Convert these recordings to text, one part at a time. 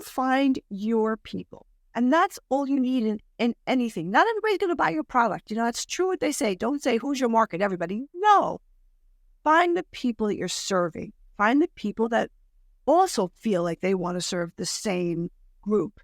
find your people. And that's all you need in anything. Not everybody's going to buy your product. It's true what they say. Don't say, who's your market, everybody. No. Find the people that you're serving. Find the people that also feel like they want to serve the same group.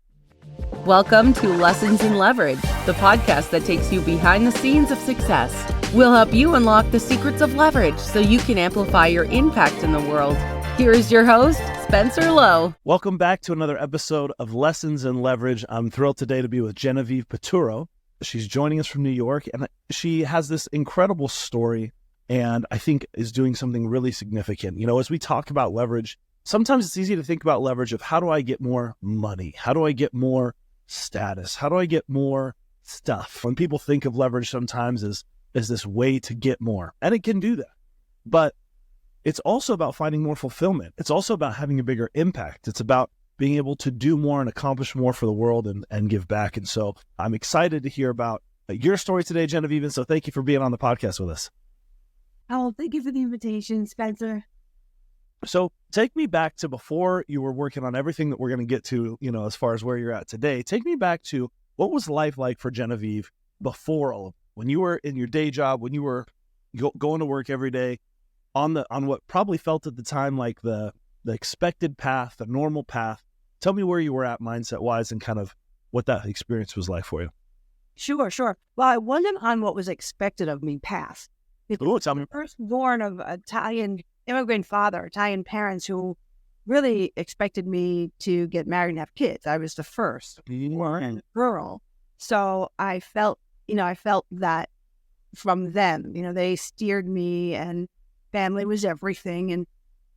Welcome to Lessons in Leverage, the podcast that takes you behind the scenes of success. We'll help you unlock the secrets of leverage so you can amplify your impact in the world. Here is your host, Spencer Lowe. Welcome back to another episode of Lessons in Leverage. I'm thrilled today to be with Genevieve Piturro. She's joining us from New York, and she has this incredible story, and I think is doing something really significant. As we talk about leverage, sometimes it's easy to think about leverage of how do I get more money? How do I get more status? How do I get more stuff? When people think of leverage sometimes as this way to get more, and it can do that. But it's also about finding more fulfillment. It's also about having a bigger impact. It's about being able to do more and accomplish more for the world and give back. And so I'm excited to hear about your story today, Genevieve. And so thank you for being on the podcast with us. Oh, thank you for the invitation, Spencer. So take me back to before you were working on everything that we're going to get to, as far as where you're at today. Take me back to what was life like for Genevieve before all of it? When you were in your day job, when you were going to work every day on what probably felt at the time like the expected path, the normal path. Tell me where you were at mindset-wise and kind of what that experience was like for you. Sure. Well, I wasn't on what was expected of me path. Ooh, tell me. Firstborn of Italian immigrant father, Italian parents who really expected me to get married and have kids. I was the first girl. So I felt that from them. They steered me, and family was everything. And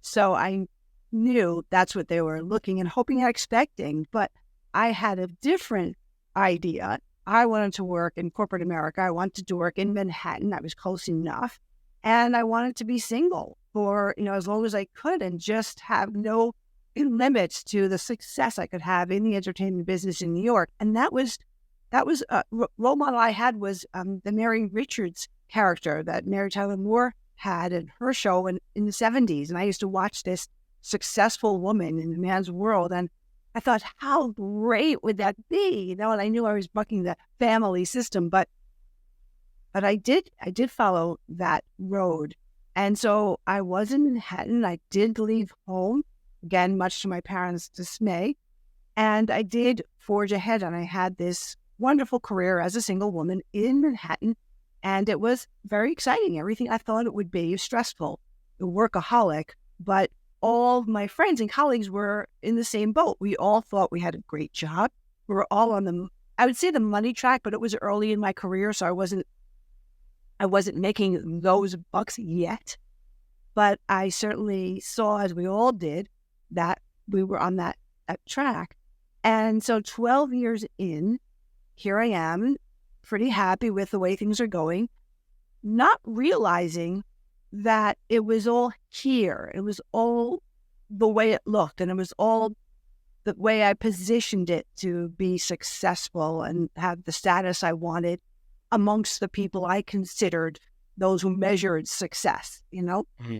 so I knew that's what they were looking and hoping and expecting. But I had a different idea. I wanted to work in corporate America. I wanted to work in Manhattan. I was close enough. And I wanted to be single for, as long as I could and just have no limits to the success I could have in the entertainment business in New York. And that was a role model I had was the Mary Richards character that Mary Tyler Moore had in her show in the 70s. And I used to watch this successful woman in the man's world. And I thought, how great would that be? And I knew I was bucking the family system, but I did follow that road. And so I was in Manhattan. I did leave home, again, much to my parents' dismay. And I did forge ahead, and I had this wonderful career as a single woman in Manhattan. And it was very exciting. Everything I thought it would be. Stressful, a workaholic, but all my friends and colleagues were in the same boat. We all thought we had a great job. We were all on I would say the money track, but it was early in my career, so I wasn't making those bucks yet. But I certainly saw, as we all did, that we were on that track. And so 12 years in, here I am, pretty happy with the way things are going, not realizing that it was all here. It was all the way it looked, and it was all the way I positioned it to be successful and have the status I wanted amongst the people I considered those who measured success, Mm-hmm.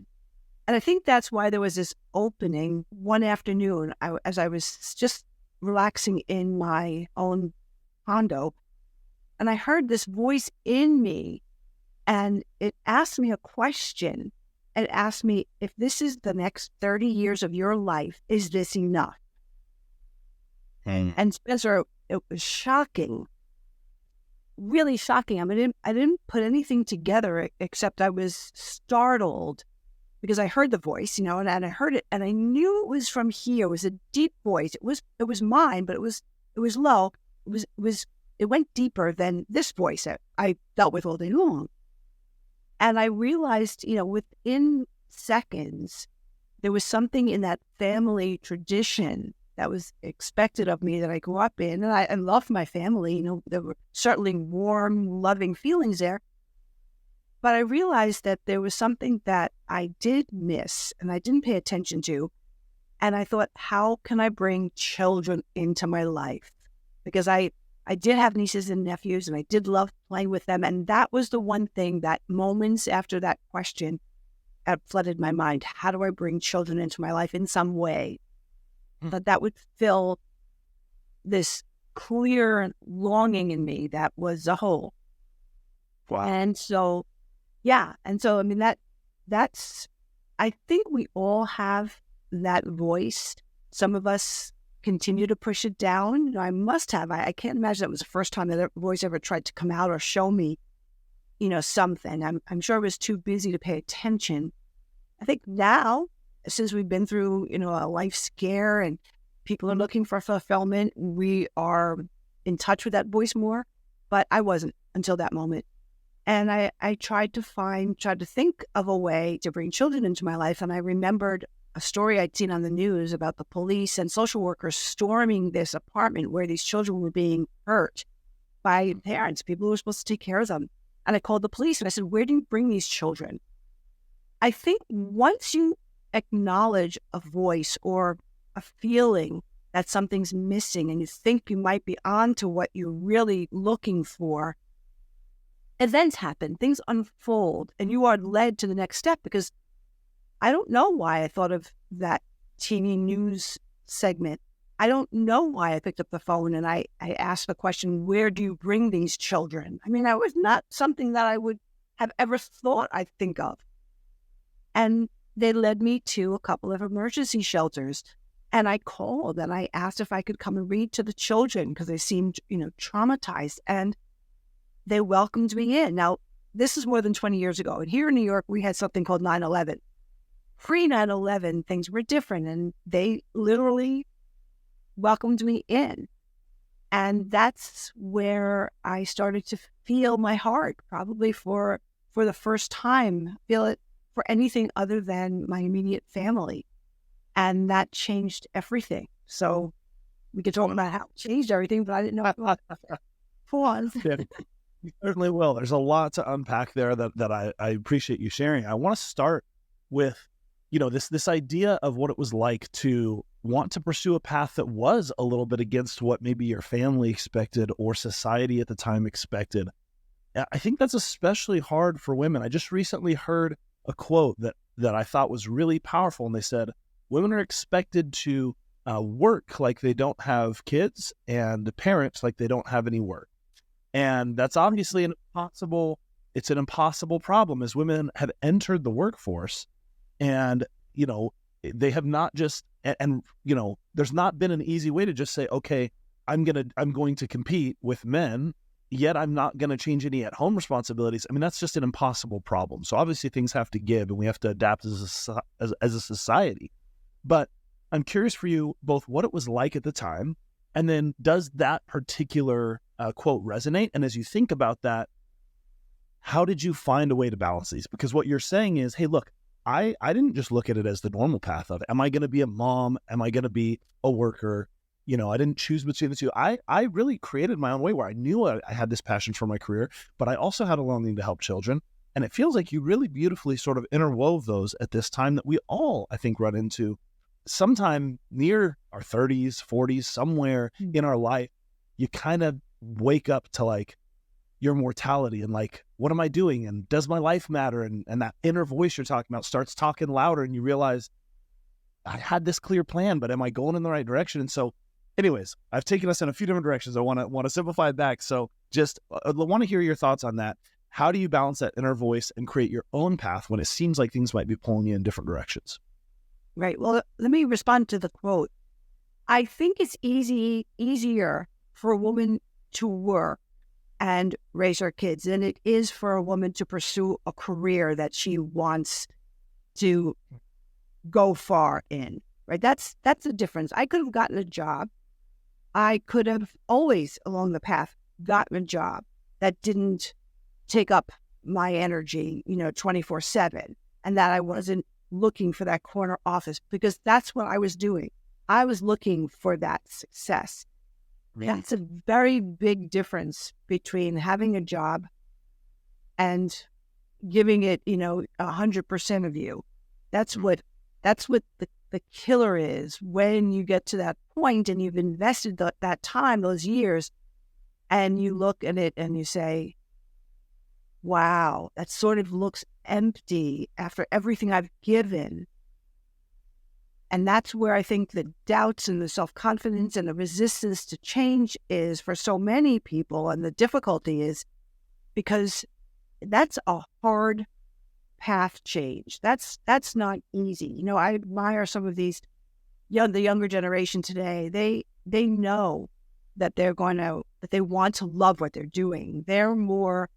And I think that's why there was this opening one afternoon as I was just relaxing in my own condo, and I heard this voice in me, and it asked me a question. It asked me, if this is the next 30 years of your life, is this enough? And Spencer, it was shocking, really shocking. I mean, I didn't put anything together except I was startled because I heard the voice, and I heard it, and I knew it was from here. It was a deep voice. It was mine, but it was low. It went deeper than this voice that I dealt with all day long. And I realized, within seconds, there was something in that family tradition that was expected of me that I grew up in. And I loved my family. There were certainly warm, loving feelings there. But I realized that there was something that I did miss and I didn't pay attention to. And I thought, how can I bring children into my life? Because I did have nieces and nephews, and I did love playing with them. And that was the one thing that moments after that question flooded my mind. How do I bring children into my life in some way? But that would fill this clear longing in me that was a hole. Wow. And so, yeah. And so, I mean, I think we all have that voice. Some of us continue to push it down. I must have. I can't imagine it was the first time that voice ever tried to come out or show me, something. I'm sure I was too busy to pay attention. I think now, since we've been through, a life scare and people are looking for fulfillment, we are in touch with that voice more. But I wasn't until that moment. And I tried to think of a way to bring children into my life. And I remembered a story I'd seen on the news about the police and social workers storming this apartment where these children were being hurt by parents, people who were supposed to take care of them. And I called the police and I said, where do you bring these children? I think once you acknowledge a voice or a feeling that something's missing and you think you might be onto what you're really looking for, events happen, things unfold, and you are led to the next step. Because I don't know why I thought of that TV news segment. I don't know why I picked up the phone and I asked the question, where do you bring these children? I mean, that was not something that I would have ever thought I'd think of. And they led me to a couple of emergency shelters. And I called and I asked if I could come and read to the children because they seemed, traumatized. And they welcomed me in. Now, this is more than 20 years ago. And here in New York, we had something called 9/11. Pre 9/11, things were different. And they literally welcomed me in. And that's where I started to feel my heart, probably for the first time, feel it for anything other than my immediate family. And that changed everything. So we could talk about how it changed everything, but I didn't know how to pause. Yeah, you certainly will. There's a lot to unpack there that I appreciate you sharing. I want to start with, this idea of what it was like to want to pursue a path that was a little bit against what maybe your family expected or society at the time expected. I think that's especially hard for women. I just recently heard a quote that I thought was really powerful, and they said, women are expected to work like they don't have kids and parents like they don't have any work. And that's obviously an impossible problem as women have entered the workforce and, they have not just, and there's not been an easy way to just say, okay, I'm going to compete with men, yet I'm not going to change any at-home responsibilities. I mean, that's just an impossible problem. So obviously things have to give and we have to adapt as a society. But I'm curious for you both what it was like at the time, and then does that particular quote resonate? And as you think about that, how did you find a way to balance these? Because what you're saying is, hey, look, I didn't just look at it as the normal path of, am I going to be a mom? Am I going to be a worker? I didn't choose between the two. I really created my own way where I knew I had this passion for my career, but I also had a longing to help children. And it feels like you really beautifully sort of interwove those at this time that we all, I think, run into sometime near our 30s, 40s, somewhere in our life. You kind of wake up to like your mortality and like, what am I doing? And does my life matter? And that inner voice you're talking about starts talking louder and you realize I had this clear plan, but am I going in the right direction? And so anyways, I've taken us in a few different directions. I want to simplify it back. So just I want to hear your thoughts on that. How do you balance that inner voice and create your own path when it seems like things might be pulling you in different directions? Right. Well, let me respond to the quote. I think it's easier for a woman to work and raise her kids than it is for a woman to pursue a career that she wants to go far in. Right. That's the difference. I could have gotten a job. I could have always along the path gotten a job that didn't take up my energy, 24/7, and that I wasn't looking for that corner office, because that's what I was doing. I was looking for that success. That's a very big difference between having a job and giving it, 100% of you. That's what the killer is when you get to that point and you've invested that time, those years, and you look at it and you say, wow, that sort of looks empty after everything I've given. And that's where I think the doubts and the self-confidence and the resistance to change is for so many people. And the difficulty is because that's a hard path change. That's not easy. You know, I admire some of these the younger generation today. They know that they want to love what they're doing. They're more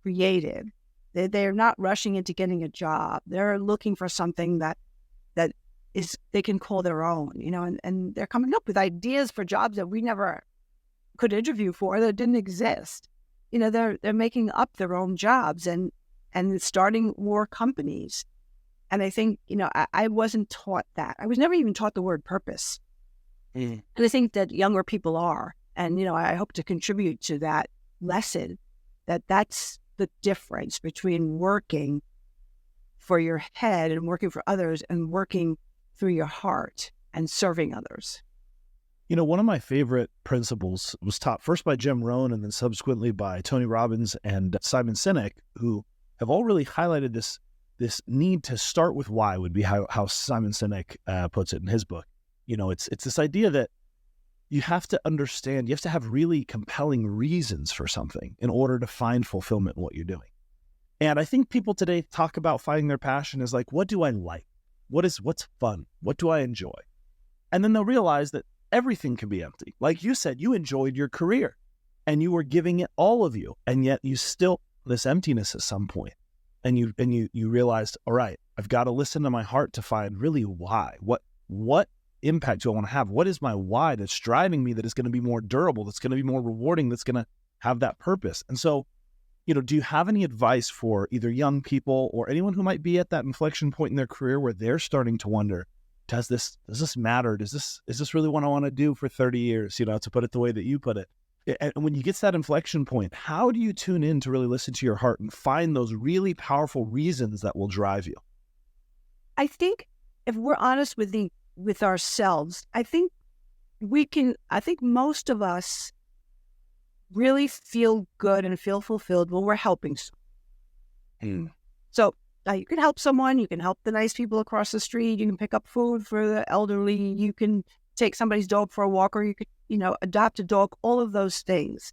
creative. They're not rushing into getting a job. They're looking for something that is they can call their own, you know, and they're coming up with ideas for jobs that we never could interview for, that didn't exist. You know, they're making up their own jobs and starting more companies. And I think, you know, I wasn't taught that. I was never even taught the word purpose. And I think that younger people are. And, you know, I hope to contribute to that lesson, that's the difference between working for your head and working for others and working through your heart and serving others. You know, one of my favorite principles was taught first by Jim Rohn and then subsequently by Tony Robbins and Simon Sinek, who have all really highlighted this need to start with why, would be how Simon Sinek puts it in his book. You know, it's this idea that you have to understand, you have to have really compelling reasons for something in order to find fulfillment in what you're doing. And I think people today talk about finding their passion as like, what do I like? What's fun? What do I enjoy? And then they'll realize that everything can be empty. Like you said, you enjoyed your career and you were giving it all of you, and yet you still this emptiness at some point. And you realized, all right, I've got to listen to my heart to find really why. What impact do I want to have? What is my why that's driving me, that is going to be more durable, that's going to be more rewarding, that's going to have that purpose? And so, you know, do you have any advice for either young people or anyone who might be at that inflection point in their career where they're starting to wonder, does this matter? Is this really what I want to do for 30 years? You know, to put it the way that you put it. And when you get to that inflection point, how do you tune in to really listen to your heart and find those really powerful reasons that will drive you? I think if we're honest with ourselves, I think most of us really feel good and feel fulfilled when we're helping someone. So you can help someone, you can help the nice people across the street, you can pick up food for the elderly, you can take somebody's dog for a walk, or you could, you know, adopt a dog, all of those things.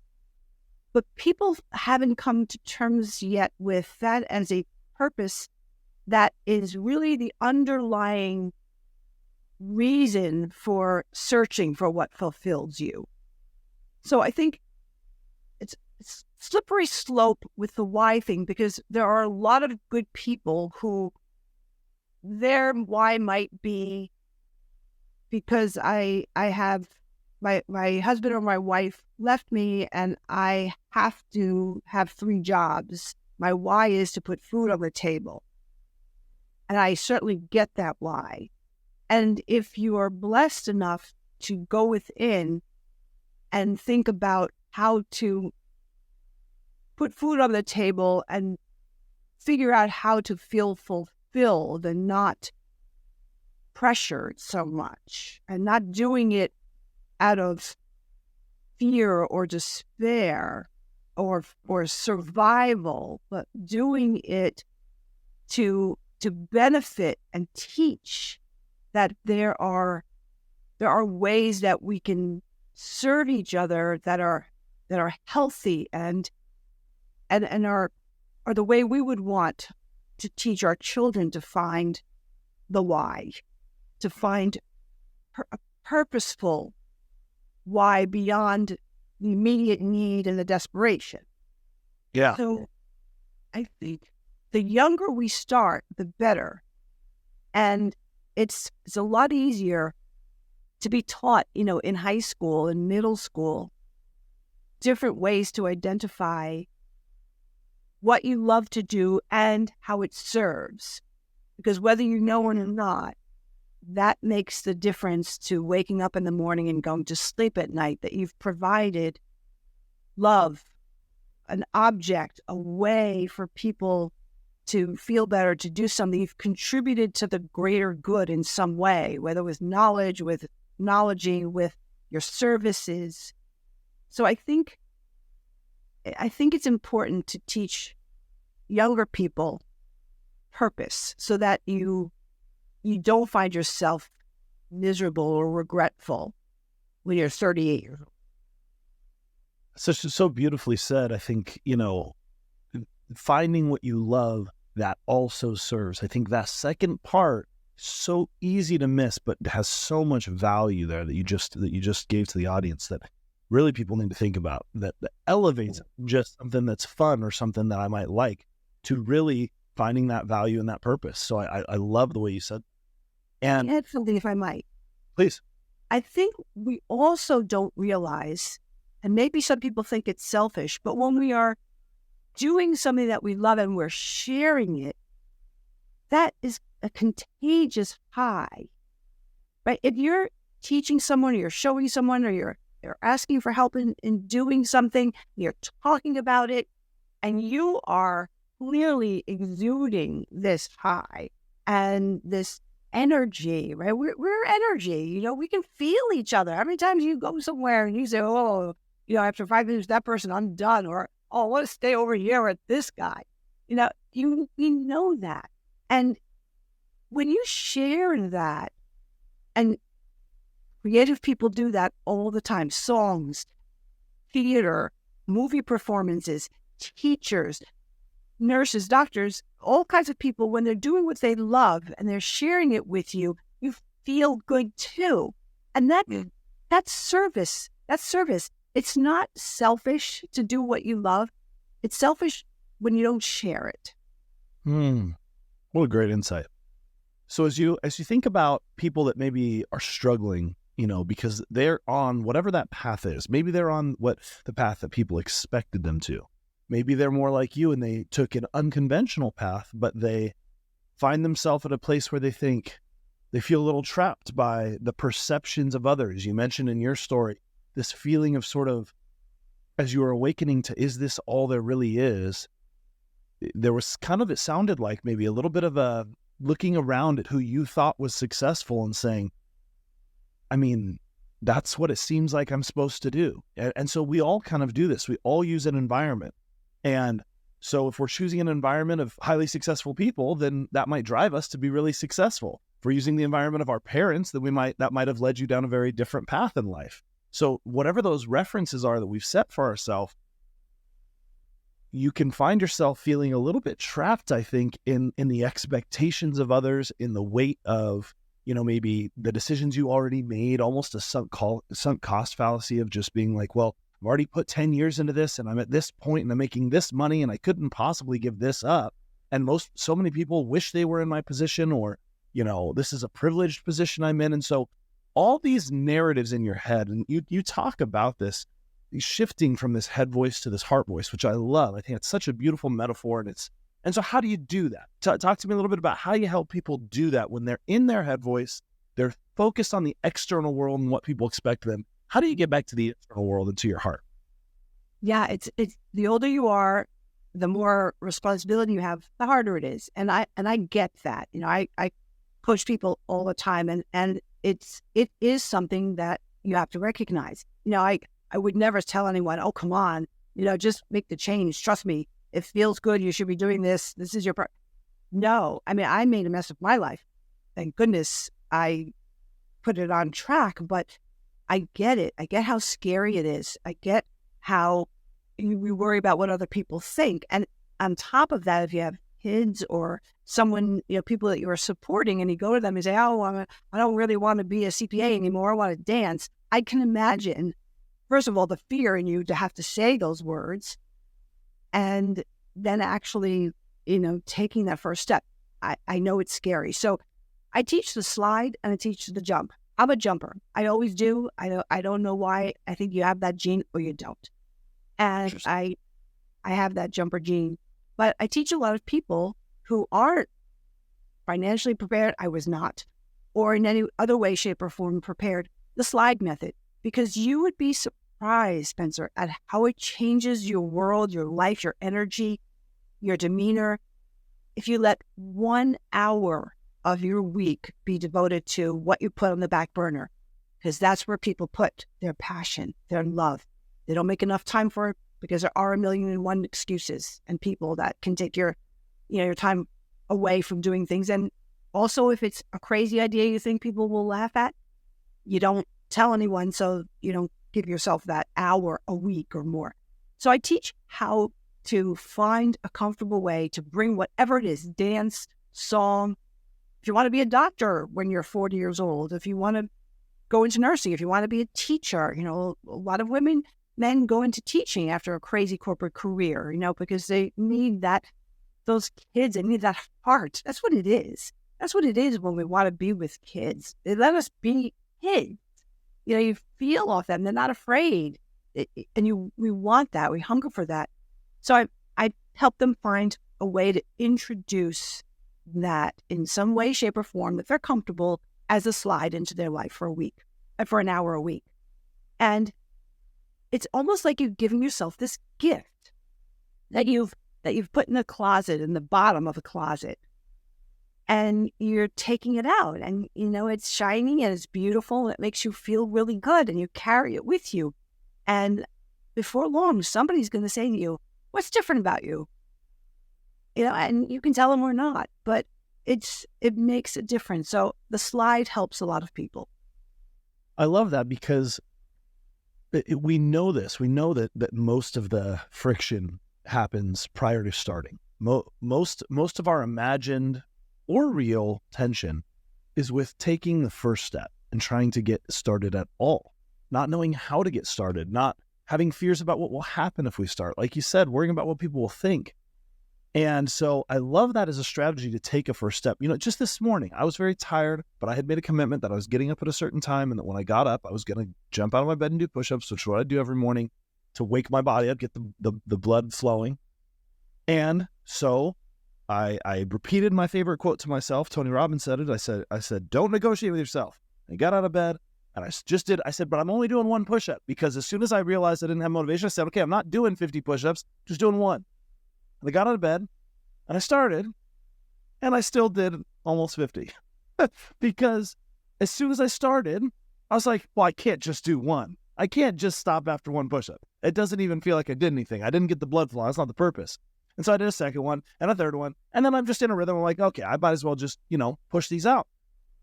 But people haven't come to terms yet with that as a purpose that is really the underlying reason for searching for what fulfills you. So I think it's slippery slope with the why thing, because there are a lot of good people who their why might be because I have my husband or my wife left me and I have to have 3 jobs. My why is to put food on the table. And I certainly get that why. And if you are blessed enough to go within and think about how to put food on the table and figure out how to feel fulfilled and not pressured so much, and not doing it out of fear or despair or survival, but doing it to benefit and teach that there are ways that we can serve each other that are healthy and are the way we would want to teach our children to find the why, to find a purposeful why beyond the immediate need and the desperation. Yeah. So I think the younger we start, the better. And it's a lot easier to be taught, you know, in high school and middle school, different ways to identify what you love to do and how it serves. Because whether you know it or not, that makes the difference to waking up in the morning and going to sleep at night, that you've provided love, an object, a way for people to feel better, to do something. You've contributed to the greater good in some way, whether with knowledge, with technology, with your services. So I think it's important to teach younger people purpose so that you don't find yourself miserable or regretful when you're 38 years old. So beautifully said. I think, finding what you love that also serves. I think that second part, so easy to miss, but has so much value there that you just gave to the audience that really people need to think about, that elevates just something that's fun or something that I might like to really finding that value and that purpose. So I love the way you said. And add something, if I might. Please. I think we also don't realize, and maybe some people think it's selfish, but when we are doing something that we love and we're sharing it, that is a contagious high, right? If you're teaching someone or you're showing someone or you're asking for help in doing something, you're talking about it, and you are clearly exuding this high and this energy, right? We're energy, we can feel each other. How many times you go somewhere and you say, oh, after 5 minutes, that person, I'm done, or, oh, I want to stay over here with this guy. We know that. And when you share that, and creative people do that all the time, songs, theater, movie performances, teachers, nurses, doctors, all kinds of people, when they're doing what they love and they're sharing it with you, you feel good too. And that's service. That's service. It's not selfish to do what you love. It's selfish when you don't share it. What a great insight. So as you think about people that maybe are struggling, because they're on whatever that path is, maybe they're on the path that people expected them to. Maybe they're more like you and they took an unconventional path, but they find themselves at a place where they think they feel a little trapped by the perceptions of others. You mentioned in your story this feeling of sort of, as you were awakening to, is this all there really is? There was it sounded like maybe a little bit of a looking around at who you thought was successful and saying, I mean, that's what it seems like I'm supposed to do. And so we all kind of do this. We all use an environment. And so if we're choosing an environment of highly successful people, then that might drive us to be really successful. If we're using the environment of our parents, then that might have led you down a very different path in life. So whatever those references are that we've set for ourselves, you can find yourself feeling a little bit trapped, I think, in the expectations of others, in the weight of, maybe the decisions you already made, almost a sunk cost fallacy of just being like, well, I've already put 10 years into this and I'm at this point and I'm making this money and I couldn't possibly give this up. And so many people wish they were in my position, or, this is a privileged position I'm in. And so all these narratives in your head, and you talk about this, shifting from this head voice to this heart voice, which I love. I think it's such a beautiful metaphor. And so how do you do that? Talk to me a little bit about how you help people do that when they're in their head voice, they're focused on the external world and what people expect of them. How do you get back to the internal world and to your heart? Yeah, it's the older you are, the more responsibility you have, the harder it is. And I get that. I coach people all the time, and it is something that you have to recognize. I would never tell anyone, oh, come on, just make the change. Trust me, it feels good. You should be doing this. This is your part. No, I mean, I made a mess of my life. Thank goodness I put it on track, but I get it. I get how scary it is. I get how you worry about what other people think. And on top of that, if you have kids or someone, people that you are supporting, and you go to them and say, oh, I don't really want to be a CPA anymore. I want to dance. I can imagine, first of all, the fear in you to have to say those words, and then actually, taking that first step. I know it's scary. So I teach the slide and I teach the jump. I'm a jumper. I always do. I don't know why. I think you have that gene or you don't. And I have that jumper gene. But I teach a lot of people who aren't financially prepared. I was not. Or in any other way, shape, or form prepared. The slide method. Because you would be surprised, Spencer, at how it changes your world, your life, your energy, your demeanor. If you let 1 hour of your week be devoted to what you put on the back burner, because that's where people put their passion, their love. They don't make enough time for it because there are 1,000,001 excuses and people that can take your time away from doing things. And also, if it's a crazy idea you think people will laugh at, you don't tell anyone, so you don't give yourself that hour a week or more. So I teach how to find a comfortable way to bring whatever it is, dance, song. If you want to be a doctor when you're 40 years old, if you want to go into nursing, if you want to be a teacher, a lot of men go into teaching after a crazy corporate career, because they need those kids, they need that heart. That's what it is. That's what it is when we want to be with kids. They let us be kids. You feel off them. They're not afraid. And we want that. We hunger for that. So I help them find a way to introduce that in some way, shape, or form that they're comfortable as a slide into their life for an hour a week. And it's almost like you're giving yourself this gift that you've put in the bottom of a closet. And you're taking it out, and it's shiny and it's beautiful, and it makes you feel really good, and you carry it with you. And before long, somebody's going to say to you, "What's different about you?" And you can tell them or not, but it makes a difference. So the slide helps a lot of people. I love that because we know this. We know that most of the friction happens prior to starting. Most of our imagined or real tension is with taking the first step and trying to get started at all, not knowing how to get started, not having fears about what will happen if we start. Like you said, worrying about what people will think. And so I love that as a strategy to take a first step. Just this morning, I was very tired, but I had made a commitment that I was getting up at a certain time, and that when I got up, I was going to jump out of my bed and do push-ups, which is what I do every morning to wake my body up, get the blood flowing. And so I repeated my favorite quote to myself. Tony Robbins said it. I said, don't negotiate with yourself. I got out of bed and I said, but I'm only doing one push-up, because as soon as I realized I didn't have motivation, I said, okay, I'm not doing 50 push-ups, just doing one. And I got out of bed and I started, and I still did almost 50 because as soon as I started, I was like, well, I can't just do one. I can't just stop after one push-up. It doesn't even feel like I did anything. I didn't get the blood flow. That's not the purpose. And so I did a second one and a third one. And then I'm just in a rhythm. I'm like, okay, I might as well just, push these out.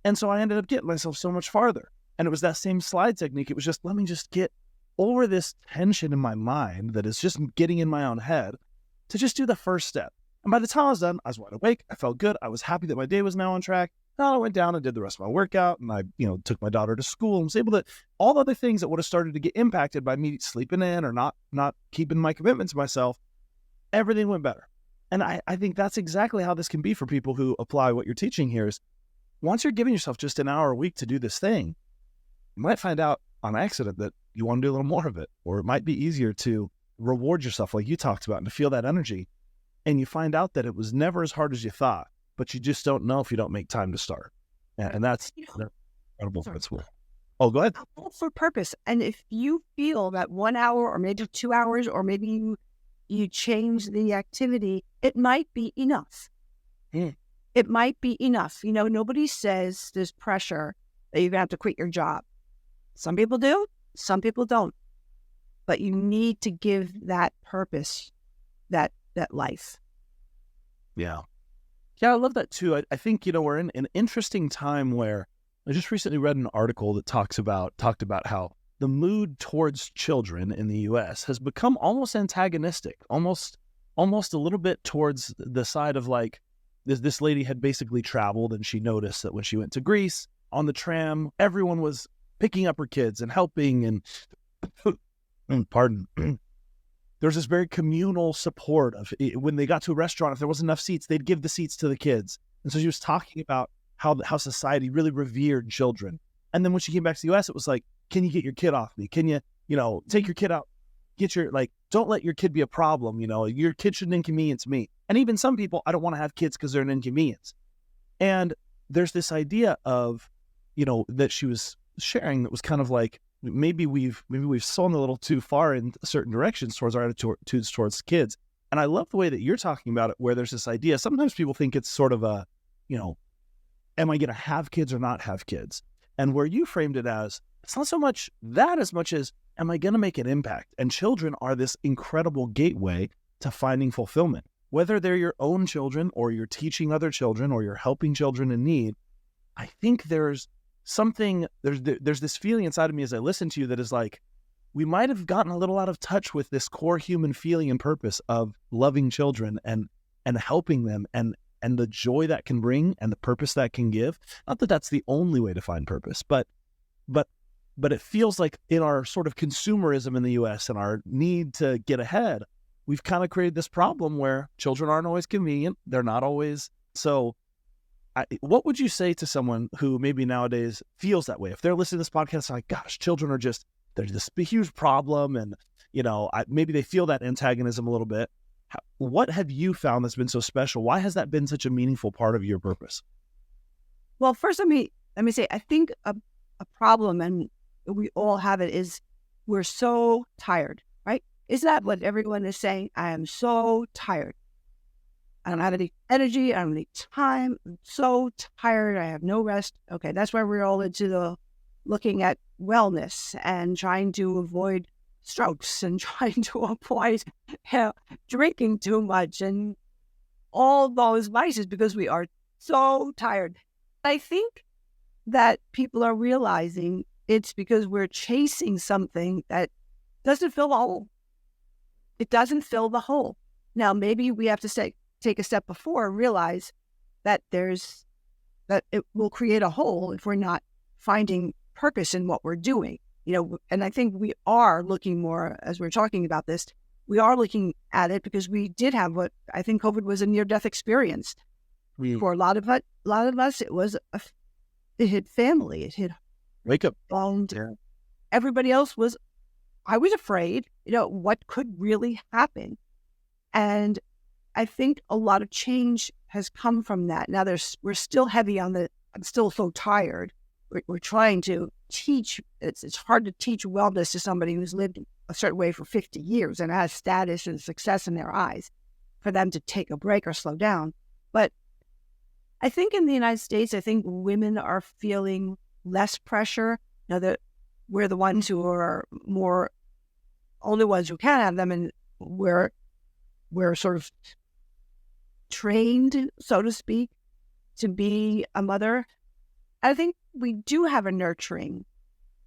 And so I ended up getting myself so much farther. And it was that same slide technique. It was just, let me just get over this tension in my mind that is just getting in my own head to just do the first step. And by the time I was done, I was wide awake. I felt good. I was happy that my day was now on track. Then I went down and did the rest of my workout, and I, took my daughter to school and was able to, all the other things that would have started to get impacted by me sleeping in or not keeping my commitment to myself, everything went better. And I think that's exactly how this can be for people who apply what you're teaching here is, once you're giving yourself just an hour a week to do this thing, you might find out on accident that you want to do a little more of it, or it might be easier to reward yourself like you talked about and to feel that energy. And you find out that it was never as hard as you thought, but you just don't know if you don't make time to start. And that's an incredible principle. Oh, go ahead. For purpose. And if you feel that 1 hour or maybe 2 hours, or maybe you change the activity, it might be enough. It might be enough. Nobody says there's pressure that you're going to have to quit your job. Some people do, some people don't. But you need to give that purpose, that life. Yeah, I love that too. I think, we're in an interesting time where I just recently read an article that talked about how the mood towards children in the U.S. has become almost antagonistic, almost a little bit towards the side of like, this lady had basically traveled, and she noticed that when she went to Greece on the tram, everyone was picking up her kids and helping, and there's this very communal support of when they got to a restaurant, if there wasn't enough seats, they'd give the seats to the kids. And so she was talking about how society really revered children. And then when she came back to the U.S., it was like, can you get your kid off me? Can you, take your kid out? Don't let your kid be a problem. Your kid shouldn't inconvenience me. And even some people, I don't want to have kids because they're an inconvenience. And there's this idea of, that she was sharing that was kind of like, maybe we've swung a little too far in certain directions towards our attitudes towards kids. And I love the way that you're talking about it, where there's this idea. Sometimes people think it's sort of a, am I going to have kids or not have kids? And where you framed it as, it's not so much that as much as, am I going to make an impact? And children are this incredible gateway to finding fulfillment. Whether they're your own children, or you're teaching other children, or you're helping children in need, I think there's there's this feeling inside of me as I listen to you that is like, we might have gotten a little out of touch with this core human feeling and purpose of loving children and helping them and the joy that can bring and the purpose that can give. Not that that's the only way to find purpose, but it feels like in our sort of consumerism in the US and our need to get ahead, we've kind of created this problem where children aren't always convenient. They're not always. So what would you say to someone who maybe nowadays feels that way? If they're listening to this podcast, like, gosh, children are just, there's this huge problem. And, maybe they feel that antagonism a little bit. What have you found that's been so special? Why has that been such a meaningful part of your purpose? Well, first, let me say, I think a problem, and we all have it, is we're so tired, right? Is that what everyone is saying? I am so tired. I don't have any energy. I don't have any time. I'm so tired. I have no rest. Okay, that's why we're all into looking at wellness and trying to avoid strokes and trying to avoid drinking too much and all those vices because we are so tired. I think that people are realizing it's because we're chasing something that doesn't fill the hole. It doesn't fill the hole. Now, maybe we have to take a step before and realize that that it will create a hole if we're not finding purpose in what we're doing. And I think we are looking more, as we're talking about this, we are looking at it because we did have what I think COVID was a near-death experience. For a lot of us, it hit family, it hit wake up. Everybody else I was afraid, what could really happen. And I think a lot of change has come from that. Now we're still heavy on I'm still so tired. We're trying to teach, it's hard to teach wellness to somebody who's lived a certain way for 50 years and has status and success in their eyes for them to take a break or slow down. But I think in the United States, I think women are feeling less pressure. That we're the ones who are only ones who can have them, and we're sort of trained, so to speak, to be a mother. I think we do have a nurturing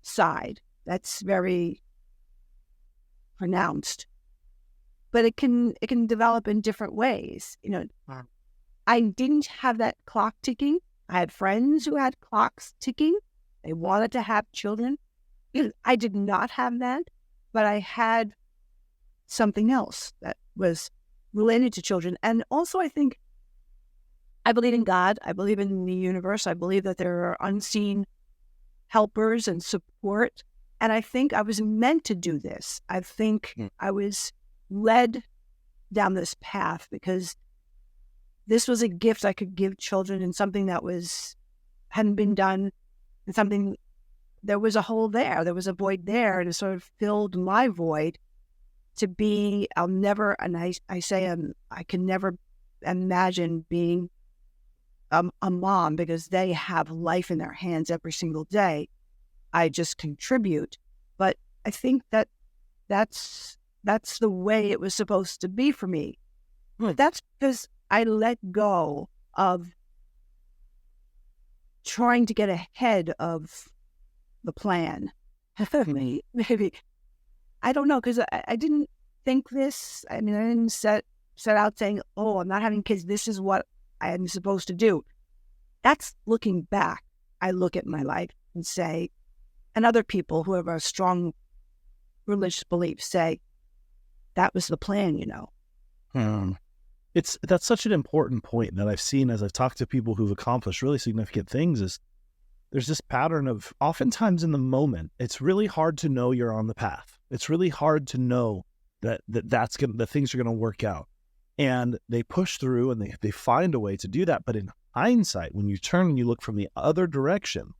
side that's very pronounced, but it can develop in different ways. I didn't have that clock ticking. I had friends who had clocks ticking. They wanted to have children. I did not have that, but I had something else that was related to children. And also, I think I believe in God. I believe in the universe. I believe that there are unseen helpers and support. And I think I was meant to do this. I think I was led down this path because this was a gift I could give children, and something that hadn't been done, and something, there was a hole there. There was a void there, and it sort of filled my void to be, I can never imagine being a mom because they have life in their hands every single day. I just contribute. But I think that's the way it was supposed to be for me. But that's because I let go of trying to get ahead of the plan. Maybe. I don't know, because I didn't think this. I mean, I didn't set out saying, oh, I'm not having kids. This is what I am supposed to do. That's looking back. I look at my life and say, and other people who have a strong religious belief say, that was the plan, That's such an important point that I've seen as I've talked to people who've accomplished really significant things. Is there's this pattern of oftentimes in the moment, it's really hard to know you're on the path. It's really hard to know that things are going to work out, and they push through and they find a way to do that. But in hindsight, when you turn and you look from the other direction,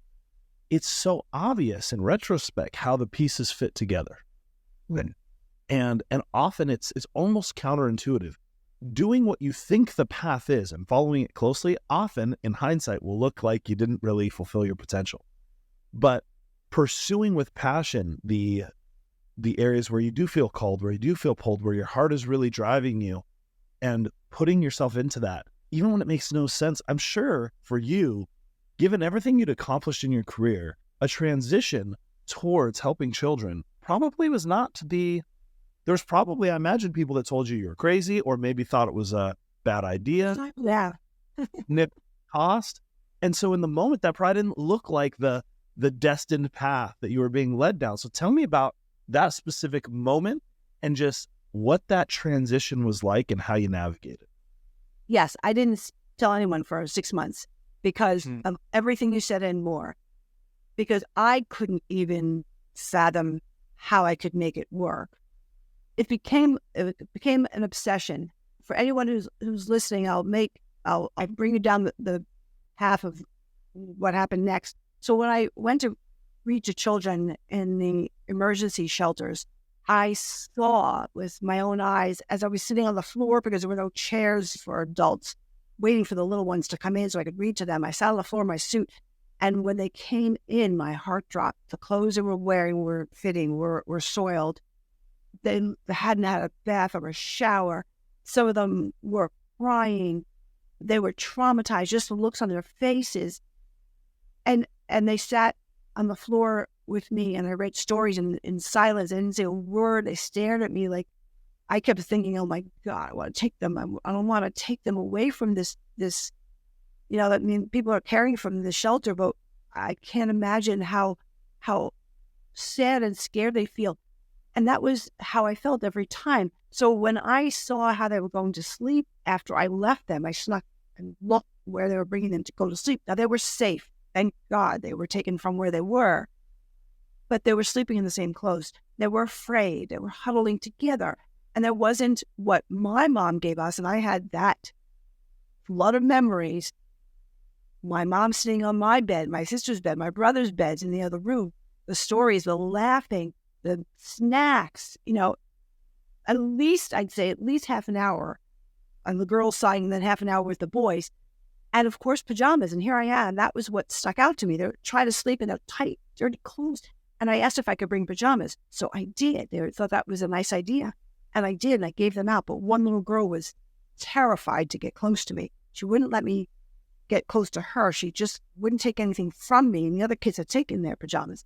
it's so obvious in retrospect how the pieces fit together. And often it's almost counterintuitive. Doing what you think the path is and following it closely, often in hindsight will look like you didn't really fulfill your potential. But pursuing with passion the areas where you do feel called, where you do feel pulled, where your heart is really driving you, and putting yourself into that, even when it makes no sense, I'm sure for you, given everything you'd accomplished in your career, a transition towards helping children probably was not to be, there's probably, I imagine, people that told you were crazy or maybe thought it was a bad idea. Yeah. Nip cost. And so in the moment, that probably didn't look like the destined path that you were being led down. So tell me about that specific moment and just what that transition was like and how you navigated. Yes, I didn't tell anyone for 6 months because of everything you said and more. Because I couldn't even fathom how I could make it work. It became an obsession. For anyone who's listening, I'll bring you down the path of what happened next. So when I went to read to children in the emergency shelters, I saw with my own eyes as I was sitting on the floor because there were no chairs for adults, waiting for the little ones to come in so I could read to them. I sat on the floor in my suit. And when they came in, my heart dropped. The clothes they were wearing were fitting, were soiled. They hadn't had a bath or a shower. Some of them were crying. They were traumatized, just the looks on their faces. And they sat on the floor with me, and I read stories in silence. I didn't say a word. They stared at me like, I kept thinking, oh my God, I want to take them. I don't want to take them away from this, I mean, people are caring from the shelter, but I can't imagine how sad and scared they feel. And that was how I felt every time. So when I saw how they were going to sleep after I left them, I snuck and looked where they were bringing them to go to sleep. Now, they were safe. Thank God they were taken from where they were. But they were sleeping in the same clothes. They were afraid. They were huddling together. And there wasn't what my mom gave us. And I had that flood of memories. My mom sitting on my bed, my sister's bed, my brother's beds in the other room. The stories, the laughing, the snacks, at least half an hour on the girls' side and then half an hour with the boys. And of course, pajamas. And here I am. That was what stuck out to me. They were trying to sleep in their tight, dirty clothes. And I asked if I could bring pajamas. So I did. They thought that was a nice idea. And I did. And I gave them out. But one little girl was terrified to get close to me. She wouldn't let me get close to her. She just wouldn't take anything from me. And the other kids had taken their pajamas.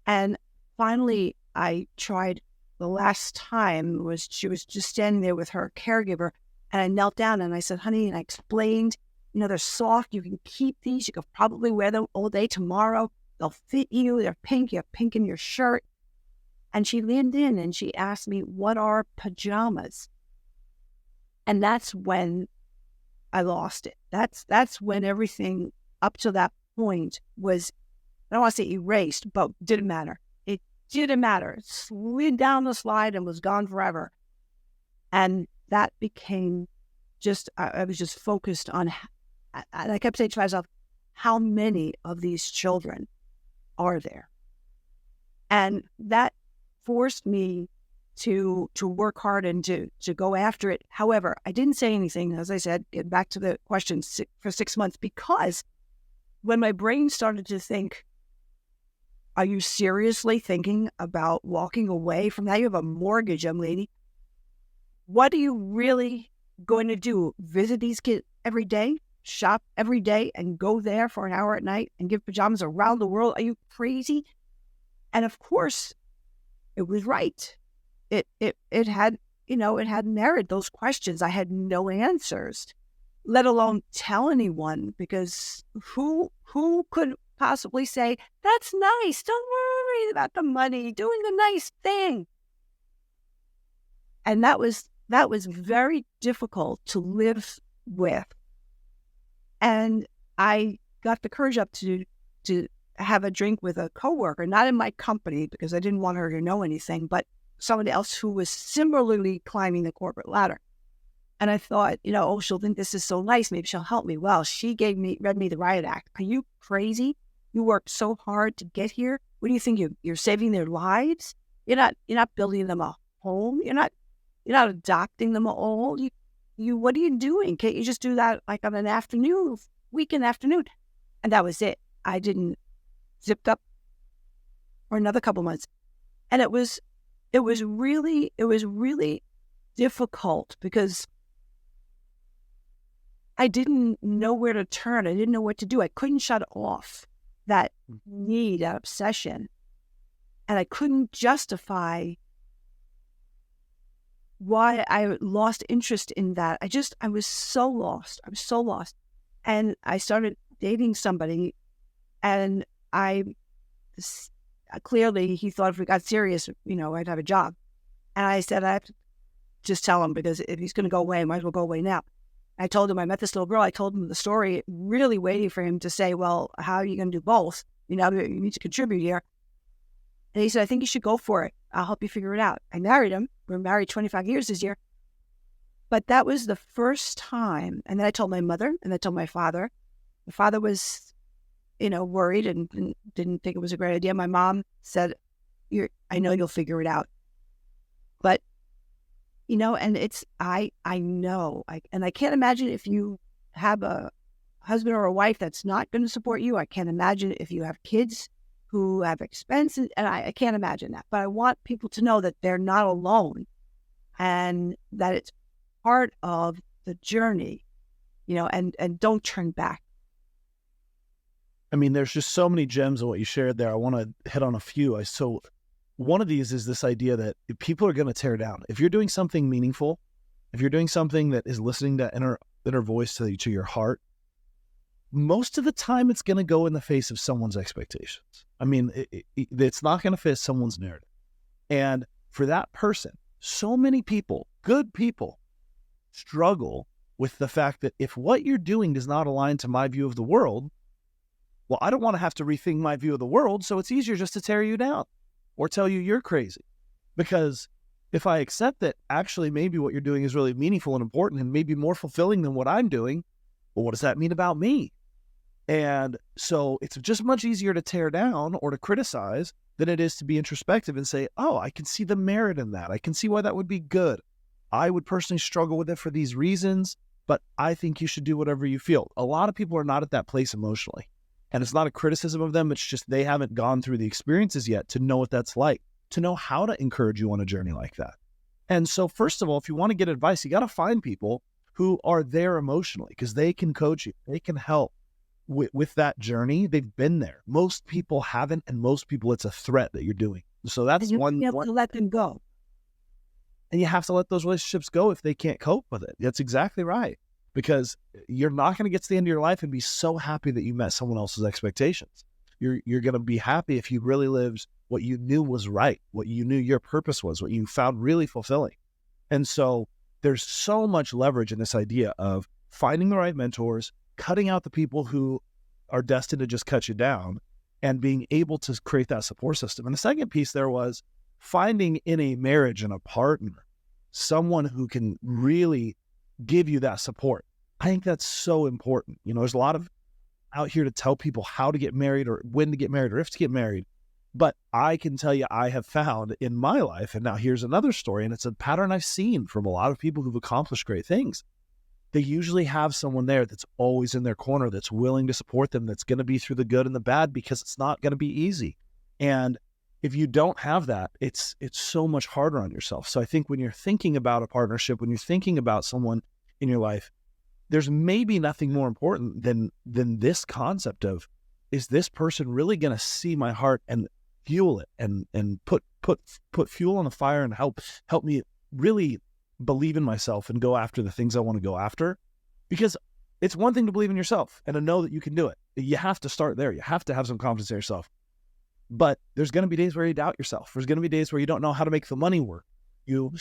And finally, I tried the last time she was just standing there with her caregiver. And I knelt down and I said, honey, and I explained, they're soft. You can keep these. You could probably wear them all day tomorrow. They'll fit you. They're pink. You have pink in your shirt. And she leaned in and she asked me, what are pajamas? And that's when I lost it. That's when everything up to that point was, I don't want to say erased, but didn't matter. It didn't matter. It slid down the slide and was gone forever. And that became I was just focused on, and I kept saying to myself, how many of these children are there? And that forced me to work hard and to go after it. However, I didn't say anything, as I said, get back to the question, for 6 months, because when my brain started to think, are you seriously thinking about walking away from that? You have a mortgage, young lady. What are you really going to do? Visit these kids every day? Shop every day and go there for an hour at night and give pajamas around the world? Are you crazy? And of course, it was right. It had, it had merit, those questions. I had no answers, let alone tell anyone, because who could possibly say, that's nice, don't worry about the money, doing the nice thing. And that was very difficult to live with. And I got the courage up to have a drink with a coworker, not in my company because I didn't want her to know anything, but someone else who was similarly climbing the corporate ladder. And I thought, she'll think this is so nice. Maybe she'll help me. Well, she read me the riot act. Are you crazy? You worked so hard to get here. What do you think? You're saving their lives? You're not building them a home. You're not adopting them all. What are you doing? Can't you just do that like on an weekend afternoon? And that was it. I didn't zipped up for another couple months. And it was really difficult because I didn't know where to turn. I didn't know what to do. I couldn't shut off that need, that obsession. And I couldn't justify why I lost interest in that. I was so lost. I was so lost. And I started dating somebody, and clearly he thought if we got serious, I'd have a job. And I said, I have to just tell him, because if he's going to go away, I might as well go away now. I told him I met this little girl. I told him the story, really waiting for him to say, well, how are you going to do both? You need to contribute here. And he said, I think you should go for it. I'll help you figure it out. I married him. We're married 25 years this year. But that was the first time. And then I told my mother, and I told my father. My father was, worried and didn't think it was a great idea. My mom said, I know you'll figure it out. But, and I know. And I can't imagine if you have a husband or a wife that's not going to support you. I can't imagine if you have kids who have expenses, and I can't imagine that. But I want people to know that they're not alone, and that it's part of the journey, and don't turn back. I mean, there's just so many gems of what you shared there. I want to hit on a few. So one of these is this idea that people are going to tear down. If you're doing something meaningful, if you're doing something that is listening to inner voice to your heart, most of the time it's going to go in the face of someone's expectations. I mean, it's not going to fit someone's narrative. And for that person, so many people, good people, struggle with the fact that if what you're doing does not align to my view of the world, well, I don't want to have to rethink my view of the world, so it's easier just to tear you down or tell you you're crazy. Because if I accept that actually maybe what you're doing is really meaningful and important and maybe more fulfilling than what I'm doing, well, what does that mean about me? And so it's just much easier to tear down or to criticize than it is to be introspective and say, oh, I can see the merit in that. I can see why that would be good. I would personally struggle with it for these reasons, but I think you should do whatever you feel. A lot of people are not at that place emotionally. And it's not a criticism of them. It's just they haven't gone through the experiences yet to know what that's like, to know how to encourage you on a journey like that. And so first of all, if you want to get advice, you got to find people who are there emotionally, because they can coach you. They can help with that journey. They've been there. Most people haven't, and most people, it's a threat that you're doing. So that's one. You have to let them go. And you have to let those relationships go if they can't cope with it. That's exactly right. Because you're not going to get to the end of your life and be so happy that you met someone else's expectations. You're going to be happy if you really lived what you knew was right, what you knew your purpose was, what you found really fulfilling. And so there's so much leverage in this idea of finding the right mentors, cutting out the people who are destined to just cut you down, and being able to create that support system. And the second piece there was finding in a marriage and a partner someone who can really give you that support. I think that's so important. There's a lot of out here to tell people how to get married or when to get married or if to get married. But I can tell you, I have found in my life, and now here's another story, and it's a pattern I've seen from a lot of people who've accomplished great things. They usually have someone there that's always in their corner, that's willing to support them, that's going to be through the good and the bad, because it's not going to be easy. And if you don't have that, it's so much harder on yourself. So I think when you're thinking about a partnership, when you're thinking about someone in your life, there's maybe nothing more important than this concept of, is this person really going to see my heart and fuel it and put fuel on the fire and help me really believe in myself and go after the things I want to go after? Because it's one thing to believe in yourself and to know that you can do it. You have to start there. You have to have some confidence in yourself. But there's going to be days where you doubt yourself. There's going to be days where you don't know how to make the money work. You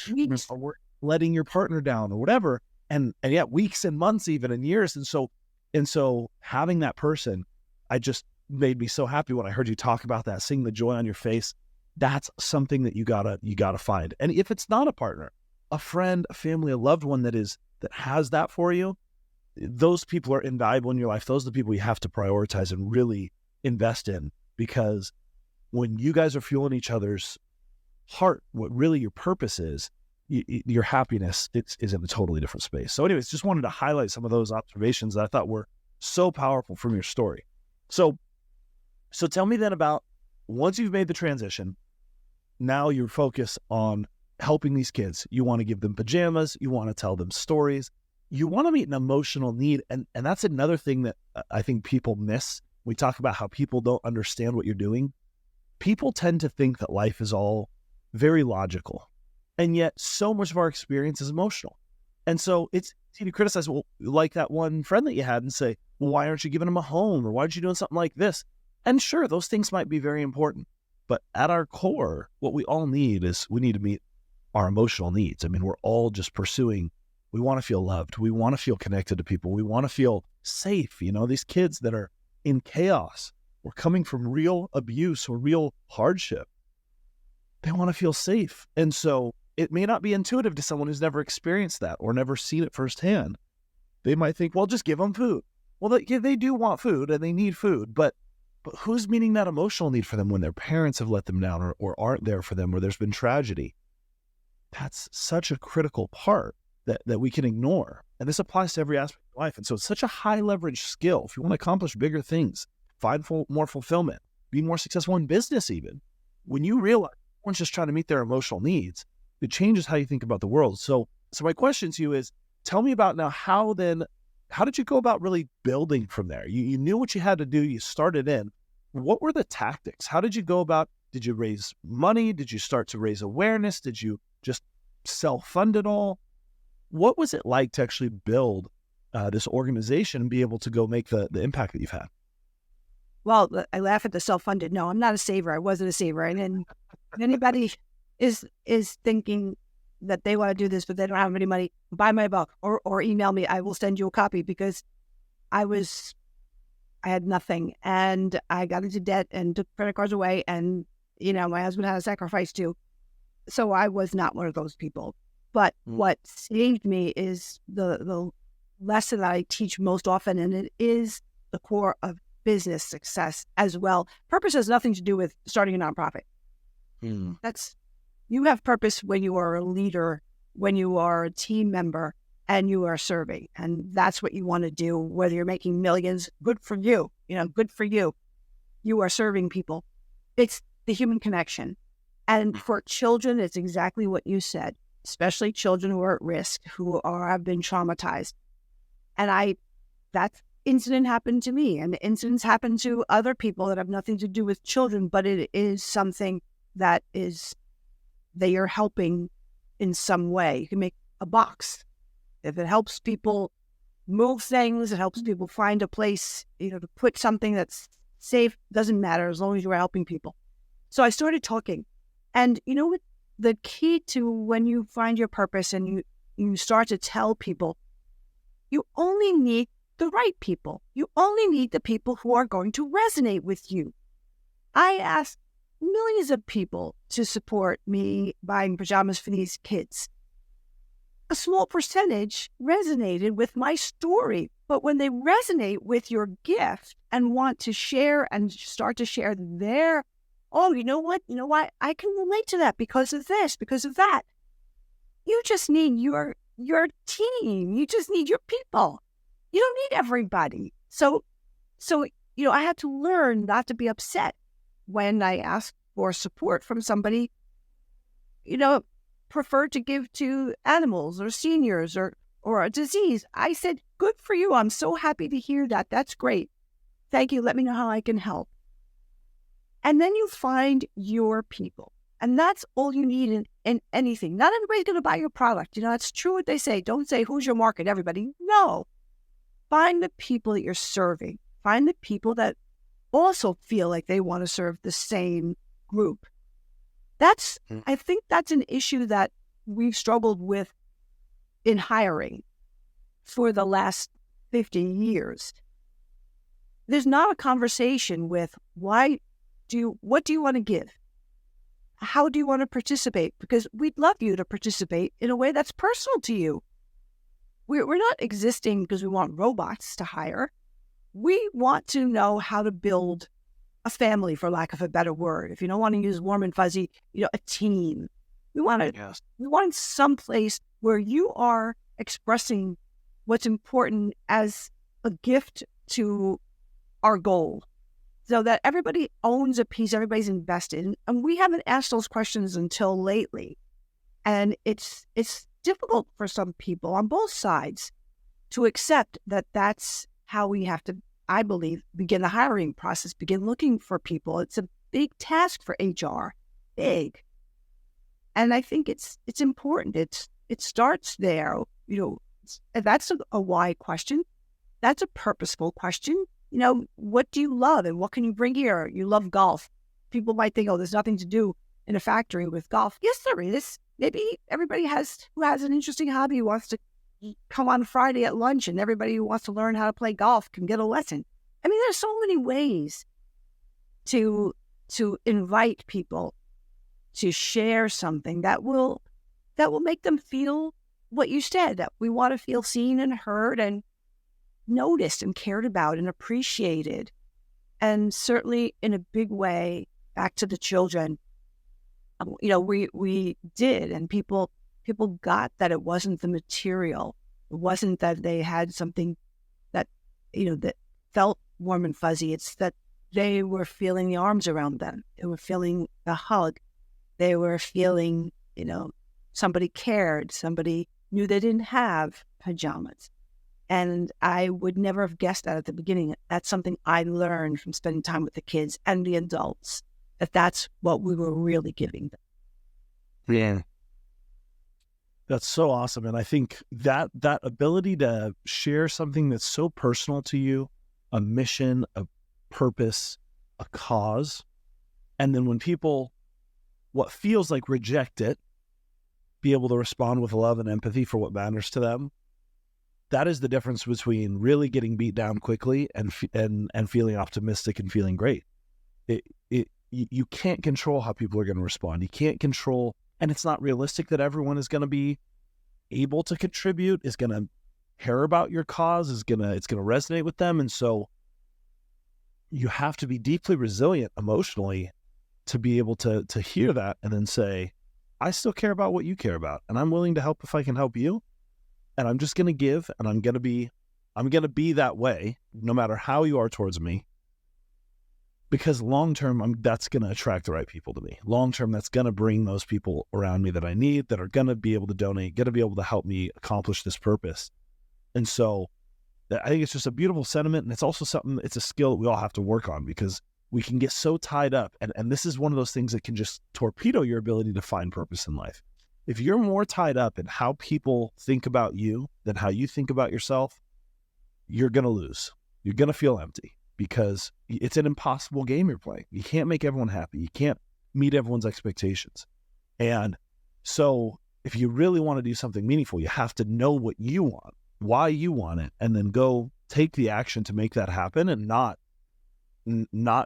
are letting your partner down or whatever. And yet weeks and months, even, and years. And so having that person, I just made me so happy when I heard you talk about that, seeing the joy on your face. That's something that you gotta find. And if it's not a partner, a friend, a family, a loved one that has that for you, those people are invaluable in your life. Those are the people you have to prioritize and really invest in, because when you guys are fueling each other's heart, what really your purpose is, your happiness is in a totally different space. So anyways, just wanted to highlight some of those observations that I thought were so powerful from your story. So tell me then about, once you've made the transition, now you're focused on helping these kids. You want to give them pajamas. You want to tell them stories. you want to meet an emotional need. And that's another thing that I think people miss. We talk about how people don't understand what you're doing. People tend to think that life is all very logical. And yet so much of our experience is emotional. And so it's easy to criticize, well, like that one friend that you had, and say, well, why aren't you giving them a home? Or why aren't you doing something like this? And sure, those things might be very important. But at our core, what we all need is we need to meet our emotional needs. I mean, we're all just pursuing, we want to feel loved. We want to feel connected to people. We want to feel safe. You know, these kids that are in chaos or coming from real abuse or real hardship, they want to feel safe. And so it may not be intuitive to someone who's never experienced that or never seen it firsthand. They might think, well, just give them food. Well, they do want food and they need food, but who's meeting that emotional need for them when their parents have let them down or aren't there for them, or there's been tragedy? That's such a critical part that we can ignore. And this applies to every aspect of life. And so it's such a high leverage skill. If you want to accomplish bigger things, find more fulfillment, be more successful in business even, when you realize everyone's just trying to meet their emotional needs, it changes how you think about the world. So my question to you is, tell me about now, how did you go about really building from there? You knew what you had to do. You started in. What were the tactics? How did you go about, did you raise money? Did you start to raise awareness? Did you just self-fund it all? What was it like to actually build this organization and be able to go make the impact that you've had? Well, I laugh at the self-funded. No, I'm not a saver. I wasn't a saver. And then anybody is thinking that they want to do this, but they don't have any money, buy my book or email me. I will send you a copy, because I had nothing, and I got into debt and took credit cards away, and, you know, my husband had a sacrifice too. So I was not one of those people. But what saved me is the lesson that I teach most often, and it is the core of business success as well. Purpose has nothing to do with starting a nonprofit. You have purpose when you are a leader, when you are a team member, and you are serving. And that's what you want to do, whether you're making millions. Good for you. Good for you. You are serving people. It's the human connection. And for children, it's exactly what you said, especially children who are at risk, who have been traumatized. And that incident happened to me, and incidents happen to other people that have nothing to do with children, but it is something that they are helping in some way. You can make a box. If it helps people move things, it helps people find a place, to put something that's safe, doesn't matter as long as you are helping people. So I started talking. And you know what? The key to when you find your purpose and you start to tell people, you only need the right people. You only need the people who are going to resonate with you. I asked millions of people to support me buying pajamas for these kids. A small percentage resonated with my story, but when they resonate with your gift and want to share and start to share their, oh, you know what, I can relate to that because of this, because of that. You just need your team. You just need your people. You don't need everybody. So I had to learn not to be upset when I asked for support from somebody, preferred to give to animals or seniors or a disease. I said, good for you. I'm so happy to hear that. That's great. Thank you. Let me know how I can help. And then you find your people. And that's all you need in anything. Not everybody's going to buy your product. It's true what they say. Don't say, who's your market, everybody. No. Find the people that you're serving. Find the people that also feel like they want to serve the same group. I think that's an issue that we've struggled with in hiring for the last 50 years. There's not a conversation with what do you want to give? How do you want to participate? Because we'd love you to participate in a way that's personal to you. We're not existing because we want robots to hire. We want to know how to build a family, for lack of a better word. If you don't want to use warm and fuzzy, a team. We want some place where you are expressing what's important as a gift to our goal, so that everybody owns a piece, everybody's invested. And we haven't asked those questions until lately. And it's difficult for some people on both sides to accept that that's how we have to, I believe, begin the hiring process, begin looking for people. It's a big task for HR, big. And I think it's important. It starts there. That's a why question. That's a purposeful question. What do you love and what can you bring here? You love golf. People might think, oh, there's nothing to do in a factory with golf. Yes, there is. Maybe everybody who has an interesting hobby wants to come on Friday at lunch, and everybody who wants to learn how to play golf can get a lesson. I mean, there's so many ways to invite people to share something that will make them feel what you said, that we want to feel seen and heard and noticed and cared about and appreciated. And certainly in a big way, back to the children, we did, and people got that it wasn't the material. It wasn't that they had something that, that felt warm and fuzzy. It's that they were feeling the arms around them. They were feeling the hug. They were feeling, somebody cared. Somebody knew they didn't have pajamas. And I would never have guessed that at the beginning. That's something I learned from spending time with the kids and the adults, that's what we were really giving them. Yeah. That's so awesome. And I think that ability to share something that's so personal to you, a mission, a purpose, a cause, and then when people, what feels like reject it, be able to respond with love and empathy for what matters to them. That is the difference between really getting beat down quickly and feeling optimistic and feeling great. You can't control how people are going to respond. You can't control, and it's not realistic that everyone is going to be able to contribute, is going to care about your cause, it's going to resonate with them. And so you have to be deeply resilient emotionally to be able to hear that and then say, I still care about what you care about, and I'm willing to help if I can help you. And I'm just going to give, and I'm going to be that way no matter how you are towards me. Because long-term, that's going to attract the right people to me. Long-term, that's going to bring those people around me that I need, that are going to be able to donate, going to be able to help me accomplish this purpose. And so I think it's just a beautiful sentiment. And it's also it's a skill that we all have to work on, because we can get so tied up. And this is one of those things that can just torpedo your ability to find purpose in life. If you're more tied up in how people think about you than how you think about yourself, you're going to lose. You're going to feel empty, because it's an impossible game you're playing. You can't make everyone happy. You can't meet everyone's expectations. And so if you really want to do something meaningful, you have to know what you want, why you want it, and then go take the action to make that happen, and not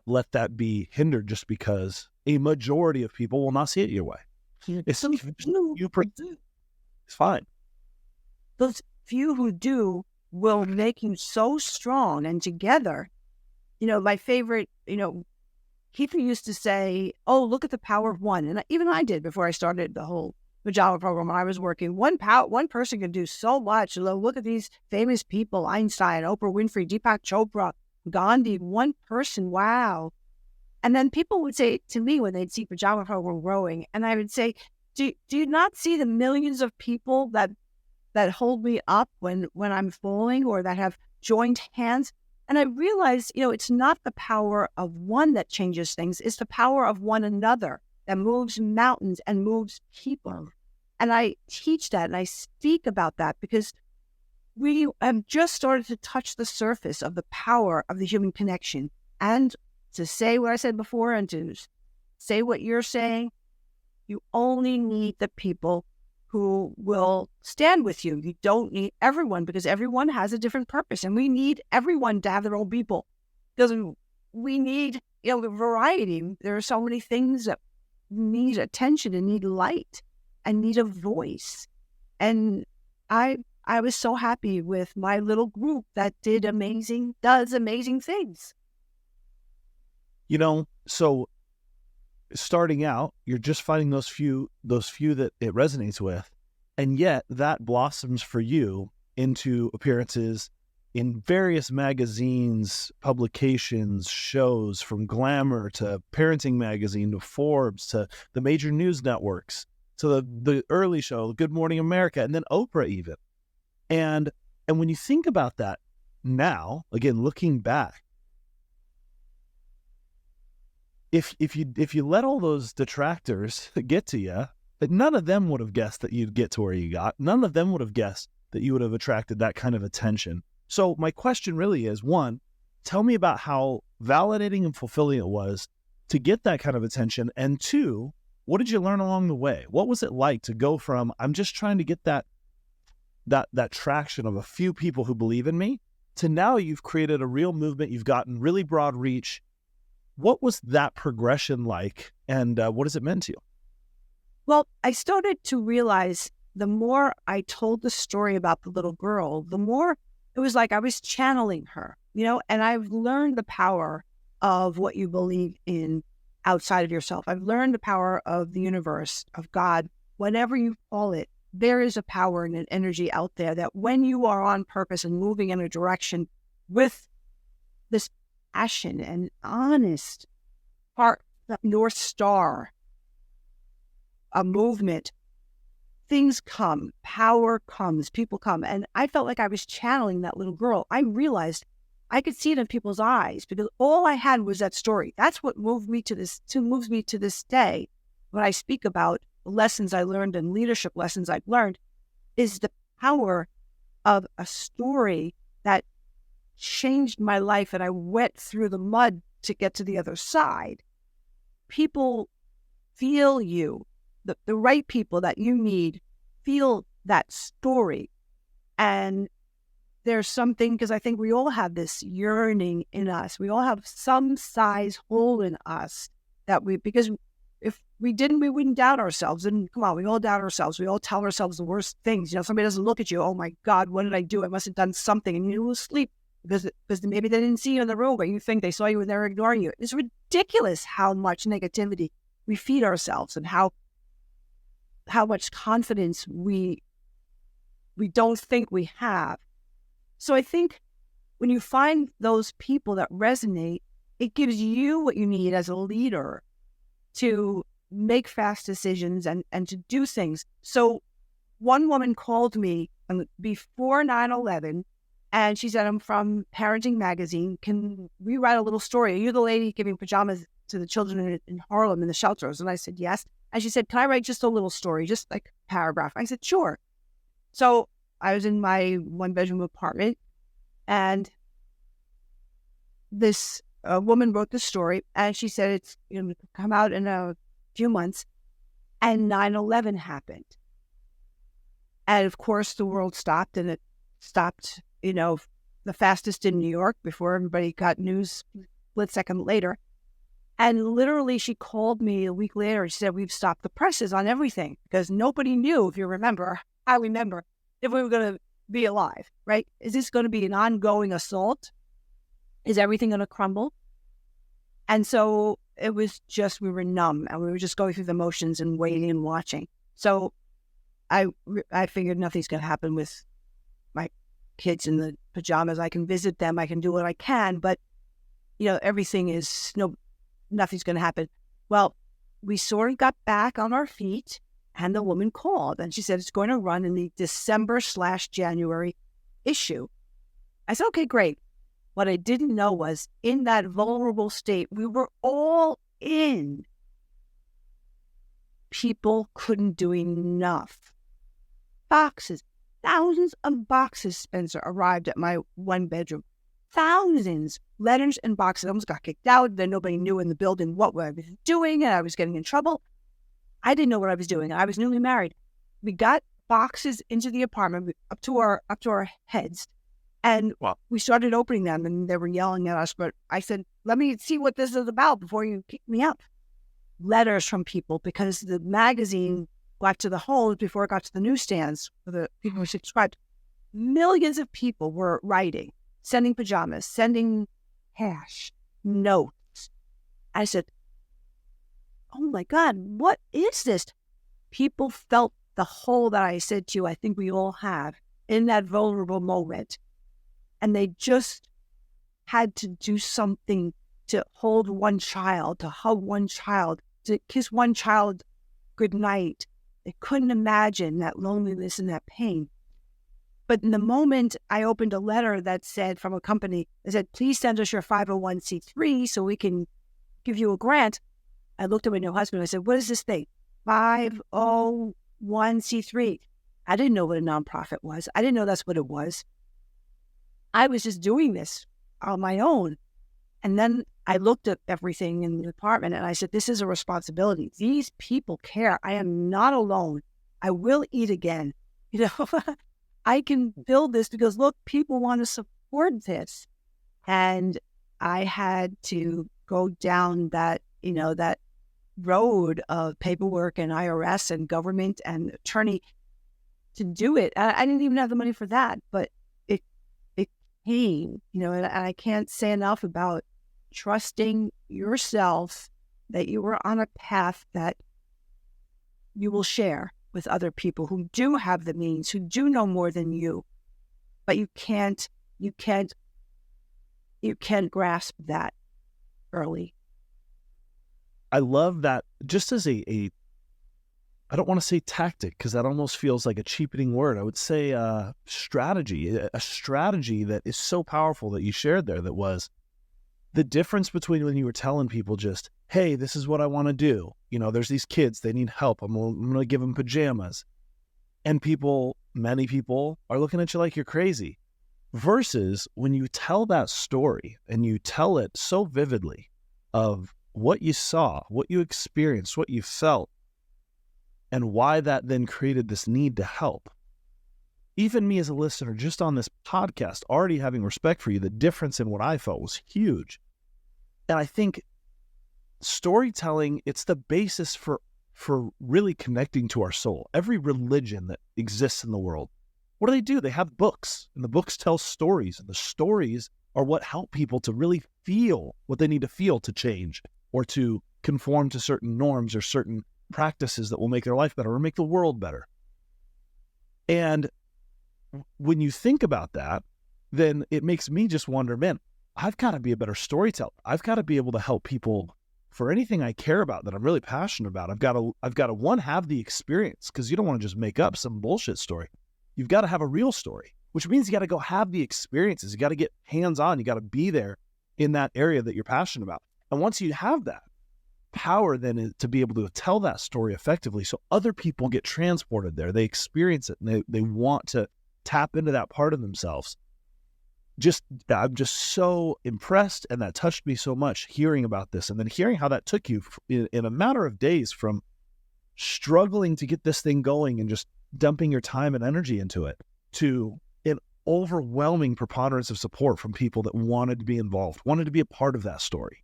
let that be hindered just because a majority of people will not see it your way. It's fine. Those few who do will make you so strong, and together, my favorite, Keith used to say, oh, look at the power of one. And even I did before I started the whole Pajama Program when I was working. One person can do so much. Look at these famous people, Einstein, Oprah Winfrey, Deepak Chopra, Gandhi, one person, wow. And then people would say to me when they'd see Pajama Program growing, and I would say, do you not see the millions of people that hold me up when I'm falling, or that have joined hands? And I realized, it's not the power of one that changes things. It's the power of one another that moves mountains and moves people. And I teach that and I speak about that because we have just started to touch the surface of the power of the human connection. And to say what I said before and to say what you're saying, you only need the people who will stand with you. You don't need everyone, because everyone has a different purpose, and we need everyone to have their own people. Because we need, variety. There are so many things that need attention and need light and need a voice. And I was so happy with my little group that does amazing things. So starting out, you're just finding those few that it resonates with, and yet that blossoms for you into appearances in various magazines, publications, shows, from Glamour to Parenting Magazine to Forbes to the major news networks to the early show, Good Morning America, and then Oprah even. And And when you think about that now, again, looking back, if you let all those detractors get to you, that none of them would have guessed that you'd get to where you got. None of them would have guessed that you would have attracted that kind of attention. So my question really is, one, tell me about how validating and fulfilling it was to get that kind of attention. And two, what did you learn along the way? What was it like to go from, I'm just trying to get that traction of a few people who believe in me, to now you've created a real movement, you've gotten really broad reach. What was that progression like, and what has it meant to you? Well, I started to realize the more I told the story about the little girl, the more it was like I was channeling her, and I've learned the power of what you believe in outside of yourself. I've learned the power of the universe, of God, whatever you call it. There is a power and an energy out there that when you are on purpose and moving in a direction with this passion and honest heart, North Star, a movement, things come, power comes, people come. And I felt like I was channeling that little girl. I realized I could see it in people's eyes because all I had was that story. That's what moves me to this day. When I speak about lessons I learned and leadership lessons I've learned, is the power of a story that changed my life, and I went through the mud to get to the other side. People feel you. The right people that you need feel that story. And there's something, because I think we all have this yearning in us. We all have some size hole in us because if we didn't, we wouldn't doubt ourselves. And come on, we all doubt ourselves. We all tell ourselves the worst things. Somebody doesn't look at you. Oh my God, what did I do? I must have done something. And you lose sleep because maybe they didn't see you in the room, but you think they saw you and they're ignoring you. It's ridiculous how much negativity we feed ourselves and how much confidence we don't think we have. So I think when you find those people that resonate, it gives you what you need as a leader to make fast decisions and to do things. So one woman called me before 9/11, and she said, I'm from Parenting Magazine. Can we write a little story? Are you the lady giving pajamas to the children in Harlem in the shelters? And I said, yes. And she said, can I write just a little story, just like a paragraph? I said, sure. So I was in my one-bedroom apartment, and this woman wrote the story, and she said it's going to come out in a few months, and 9/11 happened. And of course, the world stopped, and it stopped, the fastest in New York before everybody got news a split second later. And literally, she called me a week later. She said, we've stopped the presses on everything because nobody knew, if you remember, I remember, if we were going to be alive, right? Is this going to be an ongoing assault? Is everything going to crumble? And so it was just, we were numb and we were just going through the motions and waiting and watching. So I figured nothing's going to happen with my kids in the pajamas. I can visit them. I can do what I can, but everything is nothing's going to happen. Well, we sort of got back on our feet, and the woman called, and she said it's going to run in the December/January issue. I said, okay, great. What I didn't know was in that vulnerable state, we were all in. People couldn't do enough. Boxes, thousands of boxes, Spencer, arrived at my one bedroom. Thousands, letters and boxes. I almost got kicked out. Then nobody knew in the building what I was doing, and I was getting in trouble. I didn't know what I was doing. I was newly married. We got boxes into the apartment up to our heads, and we started opening them, and they were yelling at us. But I said, "Let me see what this is about before you kick me out." Letters from people, because the magazine got to the homes before it got to the newsstands for the people who subscribed. Millions of people were writing, sending pajamas, sending cash, notes. I said, oh my God, what is this? People felt the hole that I said to you, I think we all have in that vulnerable moment. And they just had to do something to hold one child, to hug one child, to kiss one child goodnight. They couldn't imagine that loneliness and that pain. But in the moment I opened a letter that said from a company that said, please send us your 501c3 so we can give you a grant. I looked at my new husband. I said, what is this thing? 501c3. I didn't know what a nonprofit was. I didn't know that's what it was. I was just doing this on my own. And then I looked at everything in the department and I said, this is a responsibility. These people care. I am not alone. I will eat again. I can build this because, look, people want to support this. And I had to go down that, that road of paperwork and IRS and government and attorney to do it. I didn't even have the money for that, but it came, and I can't say enough about trusting yourself that you are on a path that you will share with other people who do have the means, who do know more than you, but you can't grasp that early. I love that just as I don't want to say tactic because that almost feels like a cheapening word. I would say strategy, a strategy that is so powerful that you shared there, that was the difference between when you were telling people just, hey, this is what I want to do. There's these kids, they need help. I'm going to give them pajamas. And many people are looking at you like you're crazy. Versus when you tell that story and you tell it so vividly of what you saw, what you experienced, what you felt, and why that then created this need to help. Even me as a listener, just on this podcast, already having respect for you, the difference in what I felt was huge. And I think storytelling, it's the basis for really connecting to our soul. Every religion that exists in the world, what do? They have books, and the books tell stories, and the stories are what help people to really feel what they need to feel to change or to conform to certain norms or certain practices that will make their life better or make the world better. And when you think about that, then it makes me just wonder, man, I've got to be a better storyteller. I've got to be able to help people for anything I care about that I'm really passionate about. I've got to one, have the experience, because you don't want to just make up some bullshit story. You've got to have a real story, which means you got to go have the experiences. You got to get hands-on. You got to be there in that area that you're passionate about. And once you have that power, then is to be able to tell that story effectively so other people get transported there. They experience it and they want to tap into that part of themselves. I'm just so impressed, and that touched me so much hearing about this, and then hearing how that took you in a matter of days from struggling to get this thing going and just dumping your time and energy into it to an overwhelming preponderance of support from people that wanted to be involved, wanted to be a part of that story.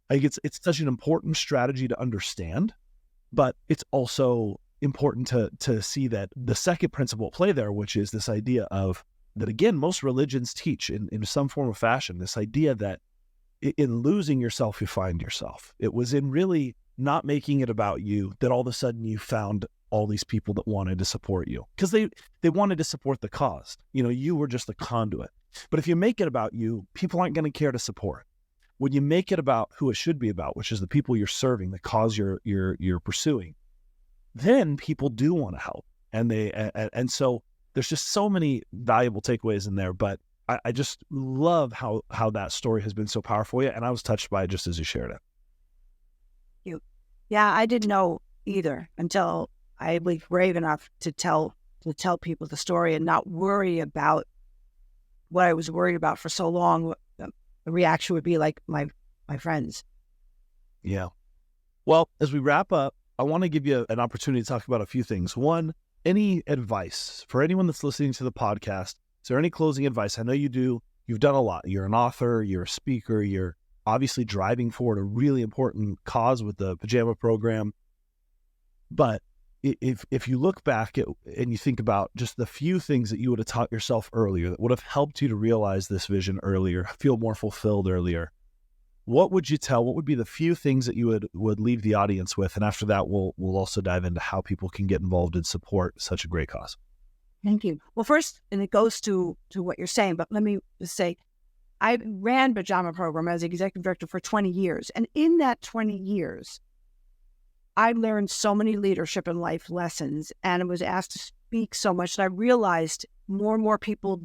I think it's such an important strategy to understand, but it's also important to see that the second principle at play there, which is this idea of that, again, most religions teach in some form of fashion, this idea that in losing yourself, you find yourself. It was in really not making it about you that all of a sudden you found all these people that wanted to support you because they wanted to support the cause. You were just a conduit. But if you make it about you, people aren't going to care to support. When you make it about who it should be about, which is the people you're serving, the cause you're pursuing, then people do want to help. And so there's just so many valuable takeaways in there, but I just love how that story has been so powerful. And I was touched by it just as you shared it. Yeah, I didn't know either until I was brave enough to tell people the story and not worry about what I was worried about for so long. The reaction would be like my friends. Yeah. Well, as we wrap up, I want to give you an opportunity to talk about a few things. One, any advice for anyone that's listening to the podcast? Is there any closing advice? I know you do. You've done a lot. You're an author. You're a speaker. You're obviously driving forward a really important cause with the Pajama Program. But if you look back and you think about just the few things that you would have taught yourself earlier that would have helped you to realize this vision earlier, feel more fulfilled earlier, what would you tell? What would be the few things that you would leave the audience with? And after that, we'll also dive into how people can get involved and support such a great cause. Thank you. Well, first, and it goes to what you're saying, but let me just say, I ran Pajama Program as executive director for 20 years. And in that 20 years, I learned so many leadership and life lessons, and I was asked to speak so much that I realized more and more people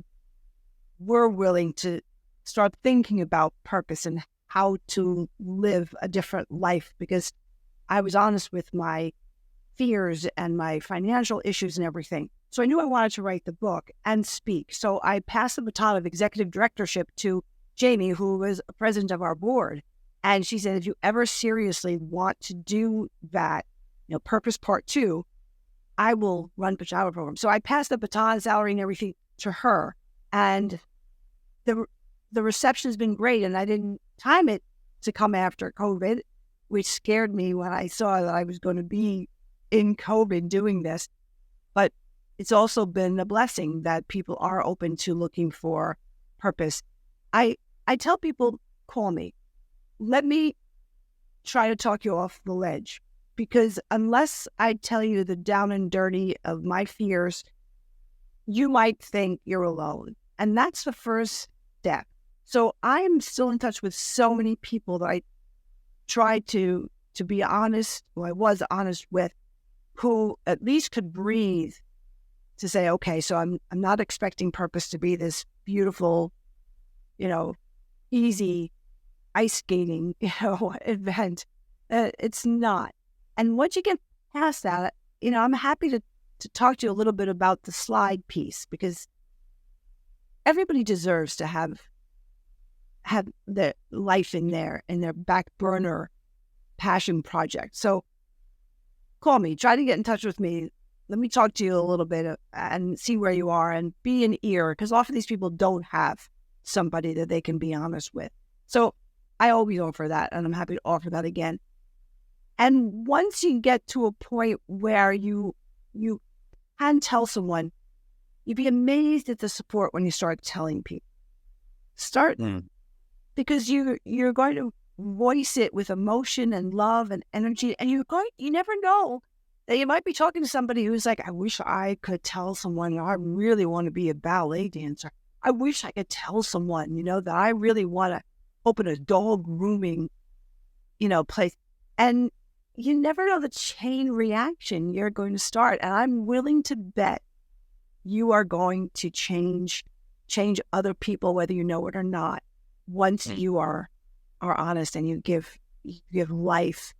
were willing to start thinking about purpose and how to live a different life, because I was honest with my fears and my financial issues and everything. So I knew I wanted to write the book and speak. So I passed the baton of executive directorship to Jamie, who was president of our board. And she said, if you ever seriously want to do that, Purpose Part 2, I will run Pajama Program. So I passed the baton, salary and everything to her. And the reception has been great. And I didn't time it to come after COVID, which scared me when I saw that I was going to be in COVID doing this. But it's also been a blessing that people are open to looking for purpose. I tell people, call me. Let me try to talk you off the ledge, because unless I tell you the down and dirty of my fears, you might think you're alone. And that's the first step. So I am still in touch with so many people that I tried to be honest, who I was honest with, who at least could breathe to say, okay, so I'm not expecting purpose to be this beautiful, easy ice skating, event. It's not. And once you get past that, I'm happy to talk to you a little bit about the slide piece, because everybody deserves to have the life in their back burner passion project. So call me, try to get in touch with me. Let me talk to you a little bit and see where you are, and be an ear, because often these people don't have somebody that they can be honest with. So I always offer that, and I'm happy to offer that again. And once you get to a point where you can tell someone, you'd be amazed at the support when you start telling people. Because you're going to voice it with emotion and love and energy, and you never know that you might be talking to somebody who's like, I wish I could tell someone I really want to be a ballet dancer. I wish I could tell someone, that I really want to open a dog grooming, place. And you never know the chain reaction you're going to start. And I'm willing to bet you are going to change other people, whether you know it or not, once you are honest and you give life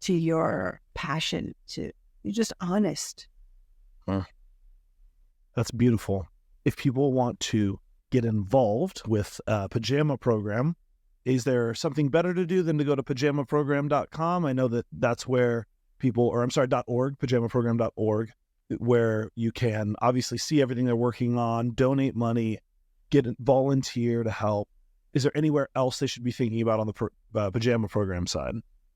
to your passion. You're just honest. That's beautiful. If people want to get involved with Pajama Program, is there something better to do than to go to pajamaprogram.com? I know that's where people, .org, pajamaprogram.org, where you can obviously see everything they're working on, donate money, volunteer to help. Is there anywhere else they should be thinking about on the Pajama Program side?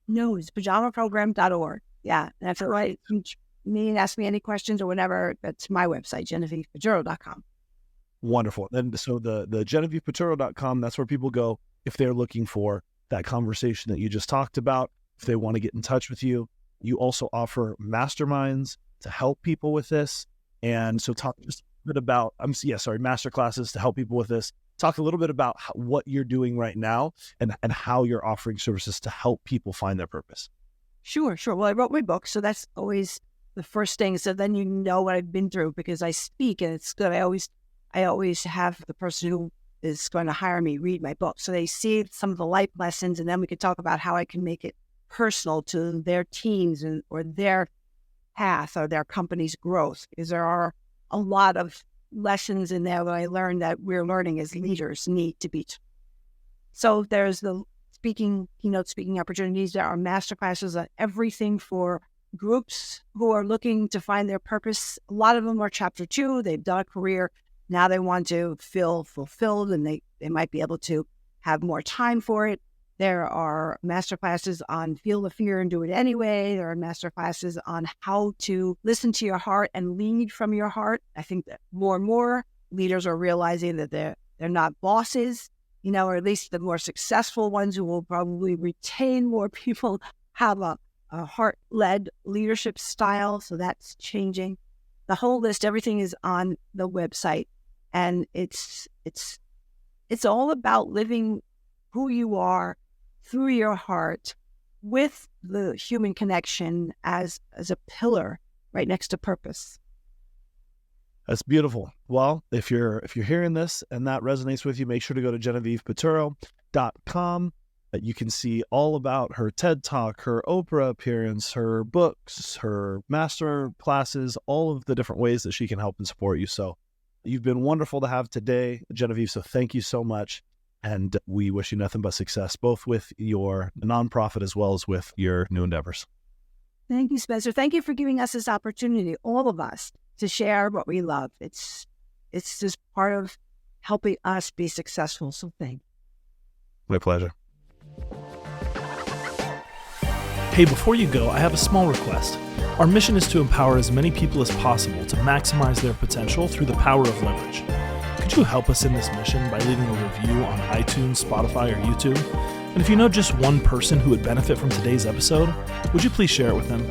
No, it's pajamaprogram.org. Yeah, that's right. Reach me and ask me any questions or whatever. That's my website, GenevievePiturro.com. Wonderful. And so the GenevievePiturro.com, that's where people go if they're looking for that conversation that you just talked about, if they want to get in touch with you. You also offer masterminds to help people with this. And so talk just a bit about, masterclasses to help people with this. Talk a little bit about what you're doing right now and how you're offering services to help people find their purpose. Sure. Well, I wrote my book, so that's always the first thing. So then you know what I've been through, because I speak, and it's good. I always have the person who is going to hire me read my book, so they see some of the life lessons, and then we could talk about how I can make it personal to their teams or their path or their company's growth, because there are a lot of lessons in there that I learned that we're learning as leaders need to be. So there's the keynote speaking opportunities. There are masterclasses on everything for groups who are looking to find their purpose. A lot of them are chapter 2. They've done a career. Now they want to feel fulfilled, and they might be able to have more time for it. There are masterclasses on feel the fear and do it anyway. There are masterclasses on how to listen to your heart and lead from your heart. I think that more and more leaders are realizing that they're not bosses, or at least the more successful ones who will probably retain more people have a heart-led leadership style. So that's changing. The whole list, everything is on the website. And it's all about living who you are through your heart with the human connection as a pillar right next to purpose. That's beautiful. Well, if you're hearing this and that resonates with you, make sure to go to GenevievePiturro.com. You can see all about her TED Talk, her Oprah appearance, her books, her master classes, all of the different ways that she can help and support you. So you've been wonderful to have today, Genevieve. So thank you so much. And we wish you nothing but success, both with your nonprofit as well as with your new endeavors. Thank you, Spencer. Thank you for giving us this opportunity, all of us, to share what we love. It's just part of helping us be successful. So thank you. My pleasure. Hey, before you go, I have a small request. Our mission is to empower as many people as possible to maximize their potential through the power of leverage. Could you help us in this mission by leaving a review on iTunes, Spotify, or YouTube? And if you know just one person who would benefit from today's episode, would you please share it with them?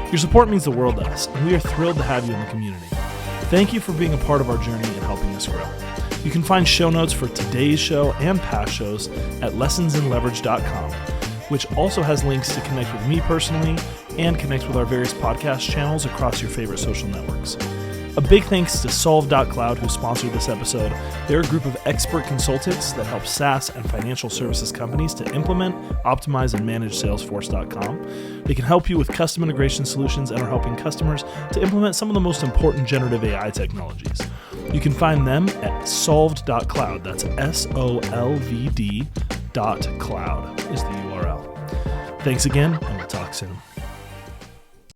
Your support means the world to us, and we are thrilled to have you in the community. Thank you for being a part of our journey and helping us grow. You can find show notes for today's show and past shows at lessonsinleverage.com, which also has links to connect with me personally and connect with our various podcast channels across your favorite social networks. A big thanks to Solve.cloud, who sponsored this episode. They're a group of expert consultants that help SaaS and financial services companies to implement, optimize, and manage Salesforce.com. They can help you with custom integration solutions and are helping customers to implement some of the most important generative AI technologies. You can find them at solved.cloud. That's SOLVD.cloud is the URL. Thanks again, and we'll talk soon.